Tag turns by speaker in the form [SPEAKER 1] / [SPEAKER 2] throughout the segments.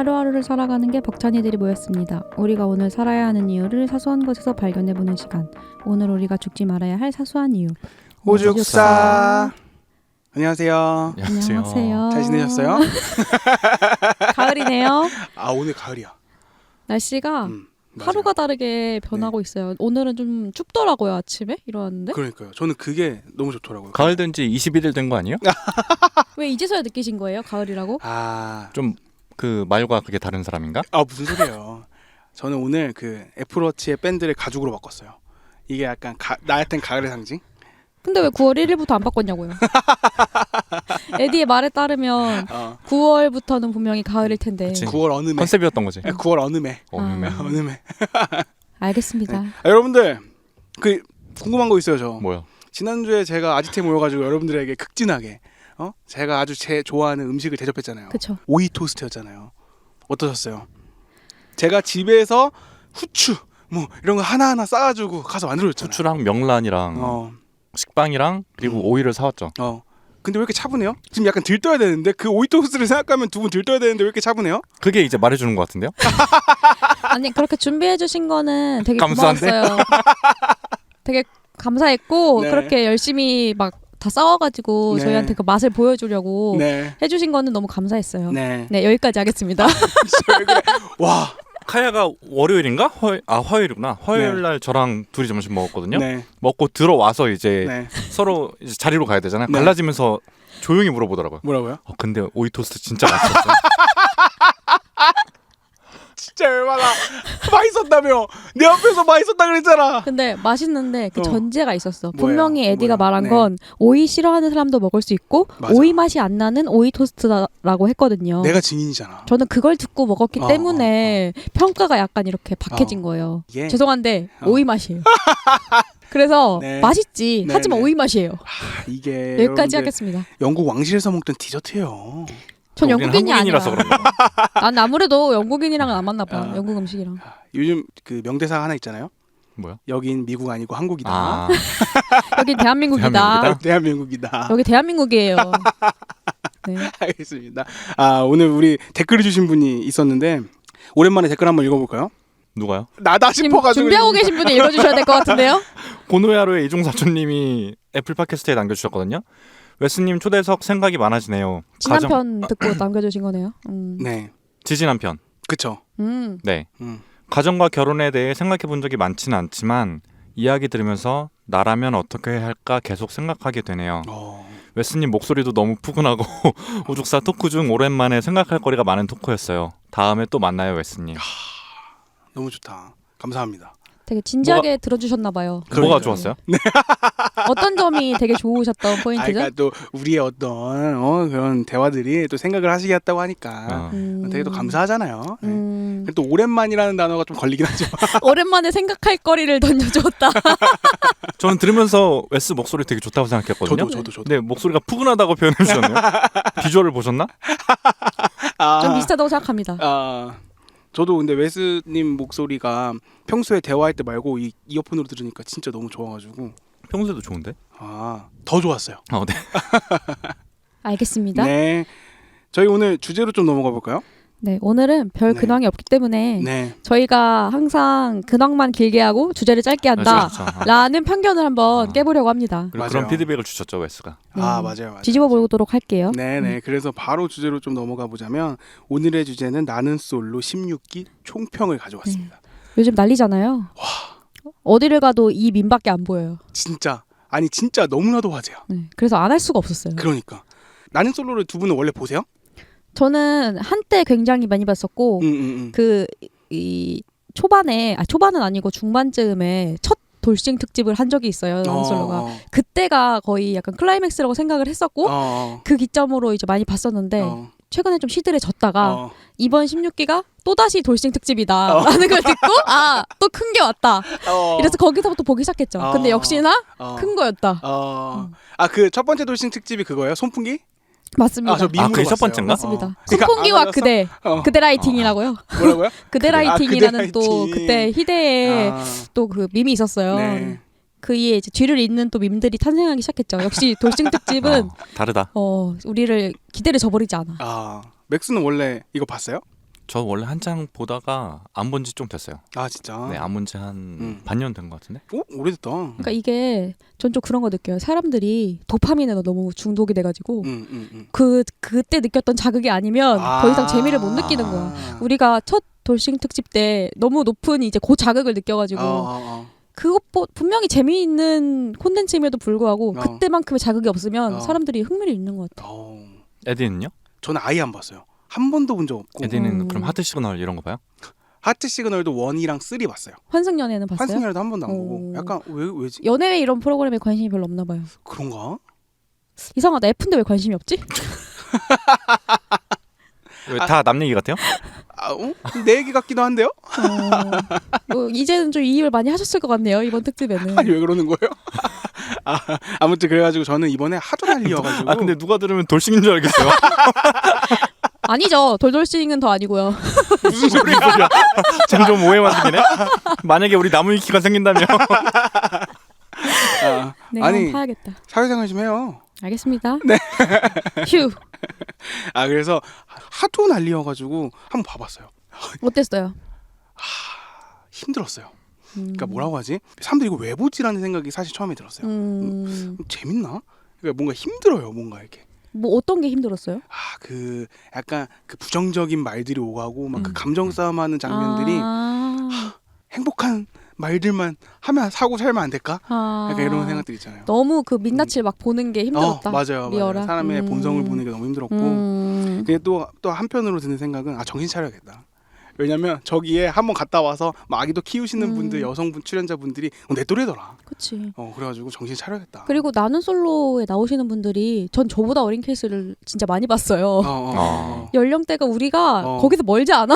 [SPEAKER 1] 하루하루를 살아가는 게 벅찬 이들이 모였습니다. 우리가 오늘 살아야 하는 이유를 사소한 것에서 발견해보는 시간. 오늘 우리가 죽지 말아야 할 사소한 이유.
[SPEAKER 2] 오죽사. 안녕하세요.
[SPEAKER 1] 안녕하세요.
[SPEAKER 2] 잘 지내셨어요?
[SPEAKER 1] 가을이네요.
[SPEAKER 2] 아, 오늘 가을이야.
[SPEAKER 1] 날씨가
[SPEAKER 2] 맞아요.
[SPEAKER 1] 하루가 다르게 변하고 있어요. 오늘은 좀 춥더라고요. 아침에 일어났는데.
[SPEAKER 2] 그러니까요. 저는 그게 너무 좋더라고요.
[SPEAKER 3] 가을 된 지 21일 된 거 아니에요?
[SPEAKER 1] 왜 이제서야 느끼신 거예요? 가을이라고?
[SPEAKER 3] 좀 그 말과 그게 다른 사람인가?
[SPEAKER 2] 무슨 소리예요. 저는 오늘 그 애플워치의 밴드를 가죽으로 바꿨어요. 이게 약간 나한텐 가을의 상징?
[SPEAKER 1] 근데 왜 9월 1일부터 안 바꿨냐고요? 에디의 말에 따르면 9월부터는 분명히 가을일 텐데.
[SPEAKER 3] 그치.
[SPEAKER 2] 9월 어느 매.
[SPEAKER 3] 컨셉이었던 거지.
[SPEAKER 2] 9월 어느 매.
[SPEAKER 3] 어느
[SPEAKER 2] 어느 매.
[SPEAKER 1] 알겠습니다.
[SPEAKER 2] 네. 여러분들 그 궁금한 거 있어요. 저
[SPEAKER 3] 뭐요?
[SPEAKER 2] 지난주에 제가 아지트에 모여가지고 여러분들에게 극진하게 제가 아주 제 좋아하는 음식을 대접했잖아요.
[SPEAKER 1] 그쵸.
[SPEAKER 2] 오이 토스트였잖아요. 어떠셨어요? 제가 집에서 후추 뭐 이런 거 하나하나 싸가지고 가서 만들어줬잖아요.
[SPEAKER 3] 후추랑 명란이랑 식빵이랑 그리고 오이를 사왔죠.
[SPEAKER 2] 근데 왜 이렇게 차분해요? 지금 약간 들떠야 되는데 그 오이 토스트를 생각하면 두 분 들떠야 되는데 왜 이렇게 차분해요?
[SPEAKER 3] 그게 이제 말해주는 것 같은데요?
[SPEAKER 1] 아니 그렇게 준비해 주신 거는 되게
[SPEAKER 3] 감사한데?
[SPEAKER 1] 고마웠어요. 되게 감사했고
[SPEAKER 2] 네.
[SPEAKER 1] 그렇게 열심히 막 다 싸워가지고
[SPEAKER 2] 네.
[SPEAKER 1] 저희한테 그 맛을 보여주려고
[SPEAKER 2] 네.
[SPEAKER 1] 해주신 거는 너무 감사했어요.
[SPEAKER 2] 네.
[SPEAKER 1] 네 여기까지 하겠습니다.
[SPEAKER 2] 진짜 왜 그래? 와.
[SPEAKER 3] 카야가 월요일인가? 화요일이구나. 화요일 날 저랑 둘이 점심 먹었거든요.
[SPEAKER 2] 네.
[SPEAKER 3] 먹고 들어와서 이제
[SPEAKER 2] 네.
[SPEAKER 3] 서로 이제 자리로 가야 되잖아요.
[SPEAKER 2] 네.
[SPEAKER 3] 갈라지면서 조용히 물어보더라고요.
[SPEAKER 2] 뭐라고요?
[SPEAKER 3] 근데 오이 토스트 진짜 맛있었어요.
[SPEAKER 2] 진짜 얼마나 맛있었다며. 내 앞에서 맛있었다 그랬잖아.
[SPEAKER 1] 근데 맛있는데 그 전제가 있었어.
[SPEAKER 2] 뭐예요?
[SPEAKER 1] 분명히 에디가
[SPEAKER 2] 뭐야?
[SPEAKER 1] 말한
[SPEAKER 2] 네.
[SPEAKER 1] 건 오이 싫어하는 사람도 먹을 수 있고
[SPEAKER 2] 맞아.
[SPEAKER 1] 오이 맛이 안 나는 오이 토스트라고 했거든요.
[SPEAKER 2] 내가 증인이잖아.
[SPEAKER 1] 저는 그걸 듣고 먹었기 때문에 평가가 약간 이렇게 박해진
[SPEAKER 2] 어.
[SPEAKER 1] 거예요.
[SPEAKER 2] 예.
[SPEAKER 1] 죄송한데 오이 맛이에요. 그래서
[SPEAKER 2] 네.
[SPEAKER 1] 맛있지.
[SPEAKER 2] 네,
[SPEAKER 1] 하지만
[SPEAKER 2] 네.
[SPEAKER 1] 오이 맛이에요.
[SPEAKER 2] 이게
[SPEAKER 1] 여기까지
[SPEAKER 2] 여러분들
[SPEAKER 1] 하겠습니다.
[SPEAKER 2] 영국 왕실에서 먹던 디저트예요.
[SPEAKER 1] 전
[SPEAKER 3] 우리는
[SPEAKER 1] 영국인이 아니라.
[SPEAKER 3] 한국인이라서 그런가 봐.
[SPEAKER 1] 난 아무래도 영국인이랑은 안 맞나 봐. 영국 음식이랑.
[SPEAKER 2] 요즘 그 명대사 하나 있잖아요.
[SPEAKER 3] 뭐야?
[SPEAKER 2] 여긴 미국 아니고 한국이다.
[SPEAKER 3] 아,
[SPEAKER 1] 여긴 대한민국이다.
[SPEAKER 3] 대한민국이다?
[SPEAKER 2] 대한민국이다.
[SPEAKER 1] 여기 대한민국이에요. 네.
[SPEAKER 2] 알겠습니다. 오늘 우리 댓글을 주신 분이 있었는데 오랜만에 댓글 한번 읽어볼까요?
[SPEAKER 3] 누가요?
[SPEAKER 2] 나다
[SPEAKER 1] 지금
[SPEAKER 2] 싶어가지고
[SPEAKER 1] 준비하고 계신 분이 읽어주셔야 될 것 같은데요.
[SPEAKER 3] 고노야로의 이종사촌님이 애플 팟캐스트에 남겨주셨거든요. 웨스님 초대석 생각이 많아지네요.
[SPEAKER 1] 지난 편 듣고 남겨주신 거네요.
[SPEAKER 2] 네,
[SPEAKER 3] 지지난 편.
[SPEAKER 2] 그쵸.
[SPEAKER 3] 네.
[SPEAKER 2] 음.
[SPEAKER 3] 가정과 결혼에 대해 생각해 본 적이 많지는 않지만 이야기 들으면서 나라면 어떻게 해야 할까 계속 생각하게 되네요. 웨스님 목소리도 너무 푸근하고 오죽사 토크 중 오랜만에 생각할 거리가 많은 토크였어요. 다음에 또 만나요, 웨스님.
[SPEAKER 2] 너무 좋다. 감사합니다.
[SPEAKER 1] 되게 진지하게 들어주셨나 봐요.
[SPEAKER 3] 뭐가 좋았어요?
[SPEAKER 1] 어떤 점이 되게 좋으셨던 포인트죠?
[SPEAKER 2] 그러니까 또 우리의 어떤 그런 대화들이 또 생각을 하시게 했다고 하니까 되게 또 감사하잖아요. 네. 근데 또 오랜만이라는 단어가 좀 걸리긴 하죠.
[SPEAKER 1] 오랜만에 생각할 거리를 던져줬다.
[SPEAKER 3] 저는 들으면서 웨스 목소리 되게 좋다고 생각했거든요.
[SPEAKER 2] 저도.
[SPEAKER 3] 네, 목소리가 푸근하다고 표현해 주셨네요. 비주얼을 보셨나?
[SPEAKER 1] 좀 비슷하다고 생각합니다.
[SPEAKER 2] 저도 근데 웨스님 목소리가 평소에 대화할 때 말고 이 이어폰으로 들으니까 진짜 너무 좋아가지고
[SPEAKER 3] 평소에도 좋은데?
[SPEAKER 2] 더 좋았어요.
[SPEAKER 3] 네.
[SPEAKER 1] 알겠습니다.
[SPEAKER 2] 네, 저희 오늘 주제로 좀 넘어가 볼까요?
[SPEAKER 1] 네, 오늘은 별
[SPEAKER 2] 네.
[SPEAKER 1] 근황이 없기 때문에
[SPEAKER 2] 네,
[SPEAKER 1] 저희가 항상 근황만 길게 하고 주제를 짧게 한다 라는 편견을 한번 깨보려고 합니다.
[SPEAKER 3] 그리고
[SPEAKER 2] 맞아요.
[SPEAKER 3] 그런 피드백을 주셨죠, 웨스가.
[SPEAKER 2] 맞아요.
[SPEAKER 1] 뒤집어 보도록 할게요.
[SPEAKER 2] 네네. 그래서 바로 주제로 좀 넘어가 보자면 오늘의 주제는 나는 솔로 16기 총평을 가져왔습니다.
[SPEAKER 1] 요즘 난리잖아요. 어디를 가도 이 밈밖에 안 보여요.
[SPEAKER 2] 진짜 너무나도 화제야.
[SPEAKER 1] 네, 그래서 안 할 수가 없었어요.
[SPEAKER 2] 그러니까 나는 솔로를 두 분은 원래 보세요?
[SPEAKER 1] 저는 한때 굉장히 많이 봤었고 이 초반은 아니고 중반쯤에 첫 돌싱 특집을 한 적이 있어요. 나는 솔로가. 그때가 거의 약간 클라이맥스라고 생각을 했었고 그 기점으로 이제 많이 봤었는데 최근에 좀 시들해졌다가 이번 16기가 또다시 돌싱 특집이다 라는 걸 듣고 또 큰 게 왔다. 이래서 거기서부터 보기 시작했죠. 근데 역시나 큰 거였다.
[SPEAKER 2] 그 첫 번째 돌싱 특집이 그거예요? 손풍기?
[SPEAKER 1] 맞습니다.
[SPEAKER 2] 저 밈으로
[SPEAKER 3] 그게 첫
[SPEAKER 2] 봤어요.
[SPEAKER 3] 번째인가?
[SPEAKER 1] 맞습니다.
[SPEAKER 2] 그러니까
[SPEAKER 1] 손풍기와
[SPEAKER 2] 안
[SPEAKER 1] 그대 그대 라이팅이라고요.
[SPEAKER 2] 뭐라고요?
[SPEAKER 1] 그대 라이팅이라는 또
[SPEAKER 2] 라이팅.
[SPEAKER 1] 그때 희대에 또 그 밈이 있었어요.
[SPEAKER 2] 네.
[SPEAKER 1] 그 이에 이제 뒤를 잇는 또 밈들이 탄생하기 시작했죠. 역시 돌싱 특집은
[SPEAKER 3] 다르다.
[SPEAKER 1] 우리를 기대를 저버리지 않아.
[SPEAKER 2] 맥스는 원래 이거 봤어요?
[SPEAKER 3] 저 원래 한창 보다가 안 본 지 좀 됐어요.
[SPEAKER 2] 아 진짜.
[SPEAKER 3] 네, 안 본 지 한 반년 된 것 같은데.
[SPEAKER 2] 오래됐다.
[SPEAKER 1] 그러니까 이게 전 좀 그런 거 느껴요. 사람들이 도파민에 너무 중독이 돼가지고 그때 느꼈던 자극이 아니면 더 이상 재미를 못 느끼는 거야. 우리가 첫 돌싱 특집 때 너무 높은 이제 그 자극을 느껴가지고 그것 분명히 재미있는 콘텐츠임에도 불구하고 그때만큼의 자극이 없으면 사람들이 흥미를 잃는 것 같아.
[SPEAKER 3] 에디는요?
[SPEAKER 2] 저는 아예 안 봤어요. 한 번도 본 적 없고.
[SPEAKER 3] 에디는 그럼 하트 시그널 이런 거 봐요?
[SPEAKER 2] 하트 시그널도 1이랑 3 봤어요.
[SPEAKER 1] 환승연애는 봤어요?
[SPEAKER 2] 환승연애도 한 번도 안 보고. 약간 왜지?
[SPEAKER 1] 연애 이런 프로그램에 관심이 별로 없나 봐요.
[SPEAKER 2] 그런가?
[SPEAKER 1] 이상하다. F인데 왜 관심이 없지?
[SPEAKER 3] 왜 다 남 얘기 같아요?
[SPEAKER 2] 내 얘기 같기도 한데요?
[SPEAKER 1] 이제는 좀 이입을 많이 하셨을 것 같네요. 이번 특집에는.
[SPEAKER 2] 아니 왜 그러는 거예요? 아무튼 그래가지고 저는 이번에 하도 난리여가지고.
[SPEAKER 3] 아 근데 누가 들으면 돌싱인 줄 알겠어요.
[SPEAKER 1] 아니죠. 돌돌싱은 더 아니고요.
[SPEAKER 3] 무슨 소리야? 점점 오해 만들기네. 만약에 우리 나무위키가 생긴다면.
[SPEAKER 1] 내가
[SPEAKER 2] 아니
[SPEAKER 1] 한번 파야겠다.
[SPEAKER 2] 사회생활 좀 해요.
[SPEAKER 1] 알겠습니다.
[SPEAKER 2] 네.
[SPEAKER 1] 휴.
[SPEAKER 2] 그래서 하도 난리여가지고 한번 봐봤어요.
[SPEAKER 1] 어땠어요?
[SPEAKER 2] 힘들었어요. 그러니까 뭐라고 하지? 사람들이 이거 왜 보지라는 생각이 사실 처음에 들었어요. 재밌나? 그러니까 뭔가 힘들어요. 뭔가 이렇게.
[SPEAKER 1] 뭐 어떤 게 힘들었어요?
[SPEAKER 2] 그 약간 그 부정적인 말들이 오가고 막 그 감정 싸움하는 장면들이 행복한 말들만 하면 사고 살면 안 될까? 약간 이런 생각들 있잖아요.
[SPEAKER 1] 너무 그 민낯을 막 보는 게 힘들었다.
[SPEAKER 2] 맞아요. 사람의 본성을 보는 게 너무 힘들었고. 근데 또 한편으로 드는 생각은 정신 차려야겠다. 왜냐면 저기에 한번 갔다 와서 막 아기도 키우시는 분들, 여성분 출연자분들이 내 또래더라.
[SPEAKER 1] 그렇지.
[SPEAKER 2] 그래가지고 정신 차려야겠다.
[SPEAKER 1] 그리고 나는 솔로에 나오시는 분들이 전 저보다 어린 케이스를 진짜 많이 봤어요. 연령대가 우리가 거기서 멀지 않아.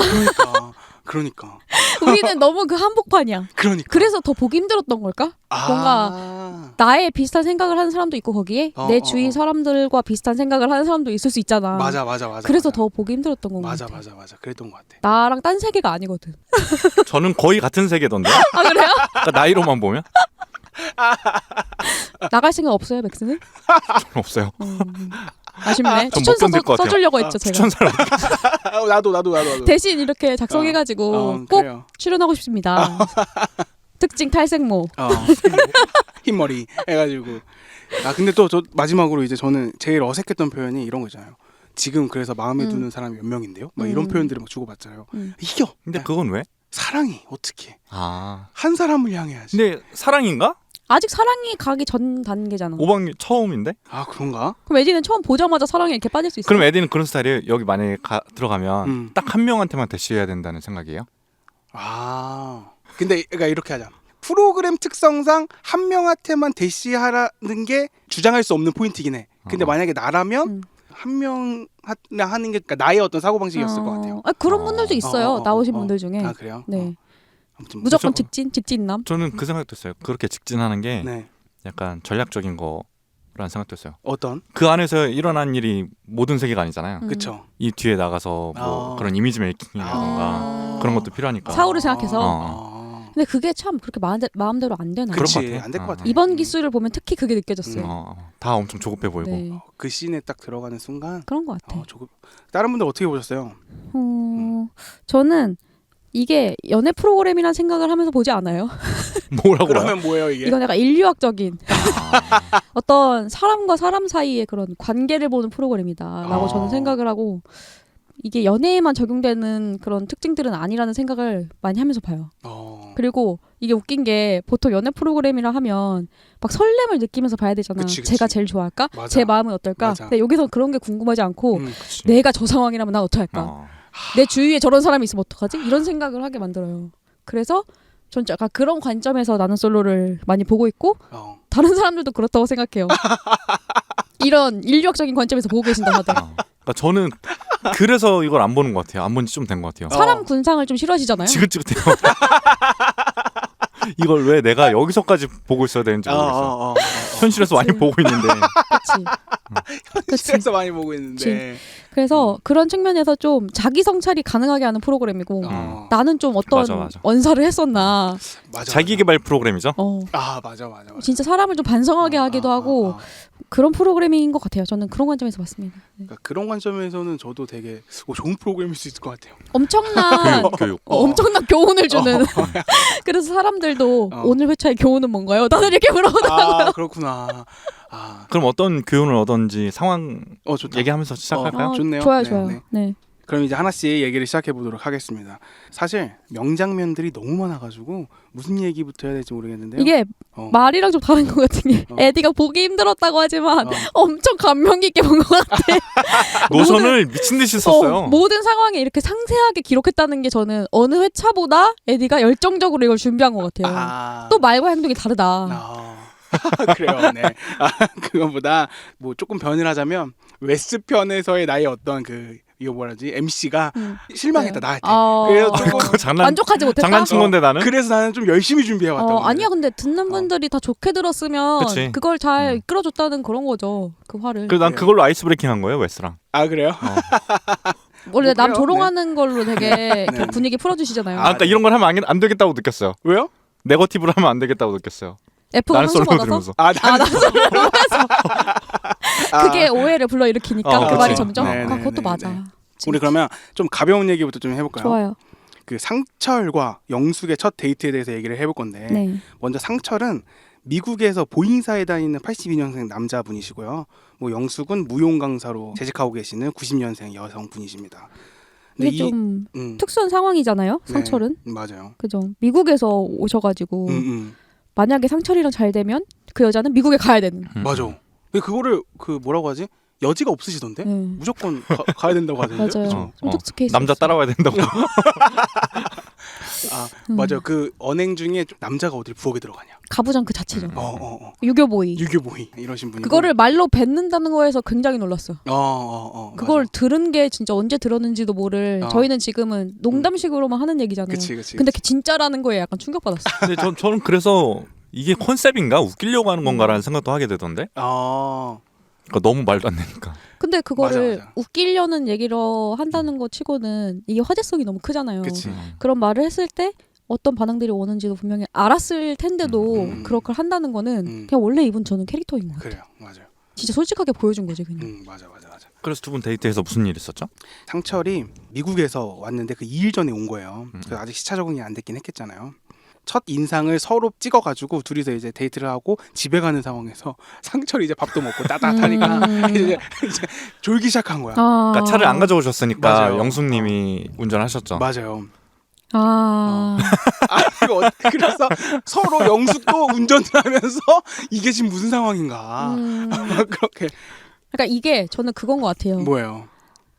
[SPEAKER 2] 그러니까.
[SPEAKER 1] 우리는 너무 그 한복판이야.
[SPEAKER 2] 그러니까.
[SPEAKER 1] 그래서 더 보기 힘들었던 걸까? 뭔가 나의 비슷한 생각을 하는 사람도 있고 거기에 내 주위 사람들과 비슷한 생각을 하는 사람도 있을 수 있잖아.
[SPEAKER 2] 맞아.
[SPEAKER 1] 그래서 더 보기 힘들었던 건
[SPEAKER 2] 맞아.
[SPEAKER 1] 같아.
[SPEAKER 2] 맞아. 그랬던 것 같아.
[SPEAKER 1] 나랑 딴 세계가 아니거든.
[SPEAKER 3] 저는 거의 같은 세계던데.
[SPEAKER 1] 아 그래요?
[SPEAKER 3] 그러니까 나이로만 보면?
[SPEAKER 1] 나갈 생각 없어요, 맥스는?
[SPEAKER 3] 저는 없어요.
[SPEAKER 1] 아쉽네.
[SPEAKER 3] 전
[SPEAKER 1] 추천서
[SPEAKER 3] 못 견딜 것 같아요.
[SPEAKER 1] 써주려고 했죠, 제가.
[SPEAKER 3] 추천사를.
[SPEAKER 2] 나도.
[SPEAKER 1] 대신 이렇게 작성해가지고 꼭
[SPEAKER 2] 그래요.
[SPEAKER 1] 출연하고 싶습니다. 특징 탈색모.
[SPEAKER 2] 흰머리 해가지고. 근데 또 저 마지막으로 이제 저는 제일 어색했던 표현이 이런 거잖아요. 지금 그래서 마음에 두는 사람이 몇 명인데요? 막 이런 표현들을 막 주고받잖아요. 이겨.
[SPEAKER 3] 근데 그건 왜?
[SPEAKER 2] 사랑이 어떻게?
[SPEAKER 3] 한
[SPEAKER 2] 사람을 향해야지.
[SPEAKER 3] 근데 사랑인가?
[SPEAKER 1] 아직 사랑이 가기 전 단계잖아.
[SPEAKER 3] 5학년 처음인데?
[SPEAKER 2] 그런가?
[SPEAKER 1] 그럼 에디는 처음 보자마자 사랑에 이렇게 빠질 수 있어?
[SPEAKER 3] 그럼 에디는 그런 스타일이에요? 여기 만약에 들어가면 딱 한 명한테만 대시해야 된다는 생각이에요?
[SPEAKER 2] 근데 그러니까 이렇게 하자. 프로그램 특성상 한 명한테만 대시하라는 게 주장할 수 없는 포인트이긴 해. 근데 만약에 나라면 한 명 하는 게 그러니까 나의 어떤 사고방식이었을 것 같아요.
[SPEAKER 1] 그런 분들도 있어요. 나오신 분들 중에.
[SPEAKER 2] 그래요?
[SPEAKER 1] 네.
[SPEAKER 2] 아무튼
[SPEAKER 1] 무조건 직진남.
[SPEAKER 3] 저는 그 생각도 했어요. 그렇게 직진하는 게
[SPEAKER 2] 네.
[SPEAKER 3] 약간 전략적인 거라는 생각도 했어요.
[SPEAKER 2] 어떤?
[SPEAKER 3] 그 안에서 일어난 일이 모든 세계가 아니잖아요.
[SPEAKER 2] 그렇죠.
[SPEAKER 3] 이 뒤에 나가서 뭐 그런 이미지 메이킹이라던가 그런 것도 필요하니까.
[SPEAKER 1] 사후를 생각해서. 근데 그게 참 그렇게 마음대로 안 되나?
[SPEAKER 2] 그렇지,
[SPEAKER 3] 그런 것 같아요.
[SPEAKER 2] 안 될 것 같아.
[SPEAKER 1] 이번 기수를 보면 특히 그게 느껴졌어요.
[SPEAKER 3] 다 엄청 조급해 보이고.
[SPEAKER 1] 네.
[SPEAKER 2] 그 씬에 딱 들어가는 순간
[SPEAKER 1] 그런 것 같아.
[SPEAKER 2] 다른 분들 어떻게 보셨어요?
[SPEAKER 1] 저는 이게 연애 프로그램이란 생각을 하면서 보지 않아요.
[SPEAKER 3] 뭐라고요?
[SPEAKER 2] 그러면 뭐예요 이게?
[SPEAKER 1] 이건 약간 인류학적인 어떤 사람과 사람 사이의 그런 관계를 보는 프로그램이다라고 저는 생각을 하고 이게 연애에만 적용되는 그런 특징들은 아니라는 생각을 많이 하면서 봐요. 그리고 이게 웃긴 게 보통 연애 프로그램이라 하면 막 설렘을 느끼면서 봐야 되잖아.
[SPEAKER 2] 그치.
[SPEAKER 1] 제가 제일 좋아할까?
[SPEAKER 2] 맞아.
[SPEAKER 1] 제 마음은 어떨까?
[SPEAKER 2] 맞아.
[SPEAKER 1] 근데 여기서 그런 게 궁금하지 않고
[SPEAKER 3] 그치.
[SPEAKER 1] 내가 저 상황이라면 난 어떻게 할까? 내 주위에 저런 사람이 있으면 어떡하지? 이런 생각을 하게 만들어요. 그래서 전 약간 그런 관점에서 나는 솔로를 많이 보고 있고 다른 사람들도 그렇다고 생각해요. 이런 인류학적인 관점에서 보고 계신다 다들.
[SPEAKER 3] 그러니까 저는 그래서 이걸 안 보는 것 같아요. 안 본 지 좀 된 것 같아요.
[SPEAKER 1] 사람 군상을 좀 싫어하시잖아요.
[SPEAKER 3] 지긋지긋해요. 이걸 왜 내가 여기서까지 보고 있어야 되는지 모르겠어요. 현실에서 많이 보고 있는데.
[SPEAKER 2] 현실에서 많이 보고 있는데.
[SPEAKER 1] 그래서 그런 측면에서 좀 자기 성찰이 가능하게 하는 프로그램이고 나는 좀 어떤
[SPEAKER 3] 맞아.
[SPEAKER 1] 언사를 했었나.
[SPEAKER 3] 자기 개발 프로그램이죠.
[SPEAKER 2] 맞아.
[SPEAKER 1] 진짜 사람을 좀 반성하게 하기도 하고 그런 프로그래밍인 것 같아요. 저는 그런 관점에서 봤습니다. 네.
[SPEAKER 2] 그러니까 그런 관점에서는 저도 되게 좋은 프로그램일 수 있을 것 같아요.
[SPEAKER 1] 엄청난
[SPEAKER 3] 교육.
[SPEAKER 1] 엄청난 교훈을 주는. 그래서 사람들도 오늘 회차의 교훈은 뭔가요? 다들 이렇게 물어보더라고요.
[SPEAKER 2] 아 그렇구나. 아
[SPEAKER 3] 그럼 어떤 교훈을 얻었는지 상황
[SPEAKER 2] 좋다.
[SPEAKER 3] 얘기하면서 시작할까요?
[SPEAKER 2] 좋네요.
[SPEAKER 1] 좋아요,
[SPEAKER 2] 네,
[SPEAKER 1] 좋아요.
[SPEAKER 2] 네.
[SPEAKER 1] 네.
[SPEAKER 2] 그럼 이제 하나씩 얘기를 시작해 보도록 하겠습니다. 사실 명장면들이 너무 많아가지고 무슨 얘기부터 해야 될지 모르겠는데요.
[SPEAKER 1] 이게 말이랑 좀 다른 것 같은 게 에디가 보기 힘들었다고 하지만 엄청 감명 깊게 본 것 같아.
[SPEAKER 3] 노선을 미친 듯이 썼어요.
[SPEAKER 1] 모든 상황에 이렇게 상세하게 기록했다는 게 저는 어느 회차보다 에디가 열정적으로 이걸 준비한 것 같아요. 또 말과 행동이 다르다.
[SPEAKER 2] 그래요. 네. 그거보다 뭐 조금 변을 하자면 웨스 편에서의 나의 어떤 이거 뭐라지 MC가 실망했다 나한테. 그래서 조금
[SPEAKER 1] 만족하지 못했다.
[SPEAKER 3] 장난친 건데 나는.
[SPEAKER 2] 그래서 나는 좀 열심히 준비해 왔다고.
[SPEAKER 1] 아니야, 근데 듣는 분들이 다 좋게 들었으면
[SPEAKER 3] 그치.
[SPEAKER 1] 그걸 잘 이끌어줬다는 그런 거죠. 그 화를.
[SPEAKER 3] 그래서 난 그걸로 아이스 브레이킹한 거예요, 웨스랑.
[SPEAKER 2] 아 그래요?
[SPEAKER 1] 원래 남
[SPEAKER 2] 그래요?
[SPEAKER 1] 조롱하는 걸로 되게 이렇게 분위기 풀어주시잖아요.
[SPEAKER 3] 그러니까 이런 걸 하면 안 되겠다고 느꼈어요.
[SPEAKER 2] 왜요?
[SPEAKER 3] 네거티브로 하면 안 되겠다고 느꼈어요.
[SPEAKER 1] F가
[SPEAKER 3] 나는 솔로
[SPEAKER 1] 상처받아서?
[SPEAKER 3] 들으면서.
[SPEAKER 1] 나는 솔로 해서 그게 오해를 불러일으키니까 그
[SPEAKER 3] 그치.
[SPEAKER 1] 말이 점점
[SPEAKER 2] 네, 네,
[SPEAKER 1] 그것도
[SPEAKER 2] 네,
[SPEAKER 1] 맞아.
[SPEAKER 2] 네. 우리 그러면 좀 가벼운 얘기부터 좀 해볼까요?
[SPEAKER 1] 좋아요.
[SPEAKER 2] 그 상철과 영숙의 첫 데이트에 대해서 얘기를 해볼 건데
[SPEAKER 1] 네.
[SPEAKER 2] 먼저 상철은 미국에서 보잉사에 다니는 82년생 남자분이시고요. 뭐 영숙은 무용 강사로 재직하고 계시는 90년생 여성분이십니다. 근데
[SPEAKER 1] 이게 좀
[SPEAKER 2] 음,
[SPEAKER 1] 특수한 상황이잖아요. 상철은.
[SPEAKER 2] 네, 맞아요.
[SPEAKER 1] 그죠. 미국에서 오셔가지고
[SPEAKER 2] 음.
[SPEAKER 1] 만약에 상철이랑 잘 되면 그 여자는 미국에 가야 되는.
[SPEAKER 2] 맞아. 근데 그거를 뭐라고 하지? 여지가 없으시던데? 무조건 가야 된다고 하던데.
[SPEAKER 1] 맞아요. 좀 특수 케이스.
[SPEAKER 3] 남자 따라와야 된다고.
[SPEAKER 2] 맞아요. 그 언행 중에 남자가 어딜 부엌에 들어가냐.
[SPEAKER 1] 가부장 그 자체죠.
[SPEAKER 2] 유교보이.
[SPEAKER 1] 유교보이.
[SPEAKER 2] 유교보이 이러신 분이.
[SPEAKER 1] 그거를 말로 뱉는다는 거에서 굉장히 놀랐어. 그걸
[SPEAKER 2] 맞아.
[SPEAKER 1] 들은 게 진짜 언제 들었는지도 모를. 저희는 지금은 농담식으로만 하는 얘기잖아요.
[SPEAKER 2] 그치.
[SPEAKER 1] 근데 그게 진짜라는 거에 약간 충격받았어.
[SPEAKER 3] 근데 저는 그래서 이게 컨셉인가 웃기려고 하는 건가라는 생각도 하게 되던데. 그러니까 너무 말도 안 되니까.
[SPEAKER 1] 근데 그거를
[SPEAKER 2] 맞아.
[SPEAKER 1] 웃기려는 얘기로 한다는 거 치고는 이게 화제성이 너무 크잖아요.
[SPEAKER 2] 그치.
[SPEAKER 1] 그런 말을 했을 때 어떤 반응들이 오는지도 분명히 알았을 텐데도 그렇게 한다는 거는 그냥 원래 이분 저는 캐릭터인 것 같아요.
[SPEAKER 2] 그래요. 맞아요.
[SPEAKER 1] 진짜 솔직하게 보여준 거지 그냥.
[SPEAKER 2] 맞아.
[SPEAKER 3] 그래서 두 분 데이트에서 무슨 일 있었죠?
[SPEAKER 2] 상철이 미국에서 왔는데 그 2일 전에 온 거예요. 그래서 아직 시차 적응이 안 됐긴 했겠잖아요. 첫 인상을 서로 찍어가지고 둘이서 이제 데이트를 하고 집에 가는 상황에서 상철이 이제 밥도 먹고 따뜻하니까 이제 졸기 시작한 거야.
[SPEAKER 3] 그러니까 차를 안 가져오셨으니까
[SPEAKER 2] 맞아요.
[SPEAKER 3] 영숙님이 운전하셨죠.
[SPEAKER 2] 맞아요.
[SPEAKER 1] 그리고
[SPEAKER 2] 그래서 서로 영숙도 운전을 하면서 이게 지금 무슨 상황인가. 그렇게.
[SPEAKER 1] 그러니까 이게 저는 그건 것 같아요.
[SPEAKER 2] 뭐예요?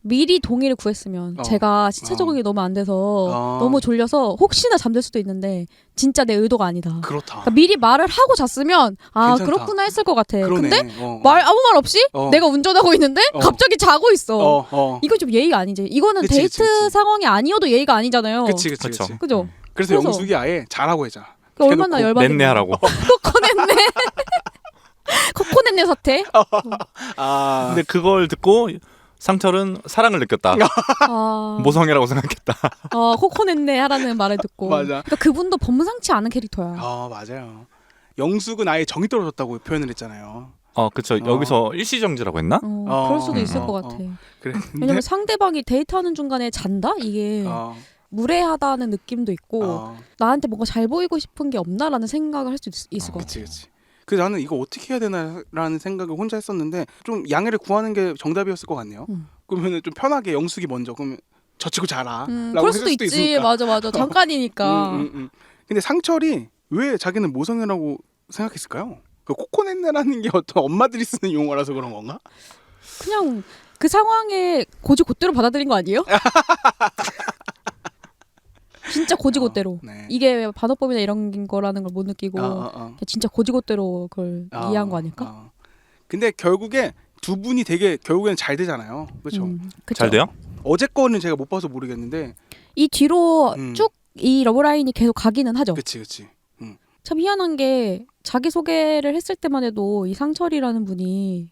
[SPEAKER 1] 미리 동의를 구했으면 제가 시차 적응이 너무 안 돼서 너무 졸려서 혹시나 잠들 수도 있는데 진짜 내 의도가 아니다.
[SPEAKER 2] 그렇다.
[SPEAKER 1] 그러니까 미리 말을 하고 잤으면
[SPEAKER 2] 괜찮다.
[SPEAKER 1] 그렇구나 했을 것 같아.
[SPEAKER 2] 그러네.
[SPEAKER 1] 근데 아무 말 없이 내가 운전하고 있는데 갑자기 자고 있어.
[SPEAKER 2] 이거
[SPEAKER 1] 좀 예의가 아니지. 이거는
[SPEAKER 2] 그치,
[SPEAKER 1] 데이트
[SPEAKER 2] 그치.
[SPEAKER 1] 상황이 아니어도 예의가 아니잖아요.
[SPEAKER 2] 그치.
[SPEAKER 1] 그죠?
[SPEAKER 2] 그래서 영숙이 아예 잘하고 해자.
[SPEAKER 1] 그러니까 얼마나 열받는
[SPEAKER 3] 냈네하라고.
[SPEAKER 1] 코코넷네. 코코넷네 사태.
[SPEAKER 3] 근데 그걸 듣고 상철은 사랑을 느꼈다. 모성애라고 생각했다.
[SPEAKER 1] 코코넷네 하라는 말을 듣고.
[SPEAKER 2] 맞아.
[SPEAKER 1] 그러니까 그분도 범상치 않은 캐릭터야.
[SPEAKER 2] 맞아요. 영숙은 아예 정이 떨어졌다고 표현을 했잖아요.
[SPEAKER 3] 그쵸. 여기서 일시정지라고 했나?
[SPEAKER 1] 그럴 수도 있을 것 같아.
[SPEAKER 2] 그래.
[SPEAKER 1] 왜냐면 상대방이 데이트하는 중간에 잔다? 이게 무례하다는 느낌도 있고 나한테 뭔가 잘 보이고 싶은 게 없나라는 생각을 할 수 있을 것 같아.
[SPEAKER 2] 그치. 그래서 나는 이거 어떻게 해야 되나라는 생각을 혼자 했었는데 좀 양해를 구하는 게 정답이었을 것 같네요. 그러면 좀 편하게 영숙이 먼저 그러면 젖히고 자라.
[SPEAKER 1] 그럴 수도 있지.
[SPEAKER 2] 있으니까.
[SPEAKER 1] 맞아. 잠깐이니까.
[SPEAKER 2] 근데 상철이 왜 자기는 모성애라고 생각했을까요? 그 코코넷네라는 게 어떤 엄마들이 쓰는 용어라서 그런 건가?
[SPEAKER 1] 그냥 그 상황에 고지곧대로 받아들인 거 아니에요? 진짜 고지곧대로.
[SPEAKER 2] 네.
[SPEAKER 1] 이게 반어법이나 이런 거라는 걸 못 느끼고 진짜 고지곧대로 그걸 이해한 거 아닐까?
[SPEAKER 2] 근데 결국에 두 분이 되게 결국에는 잘 되잖아요. 그렇죠?
[SPEAKER 3] 잘 돼요?
[SPEAKER 2] 어제 거는 제가 못 봐서 모르겠는데
[SPEAKER 1] 이 뒤로 쭉 이 러브라인이 계속 가기는 하죠.
[SPEAKER 2] 그치.
[SPEAKER 1] 참 희한한 게 자기소개를 했을 때만 해도 이 상철이라는 분이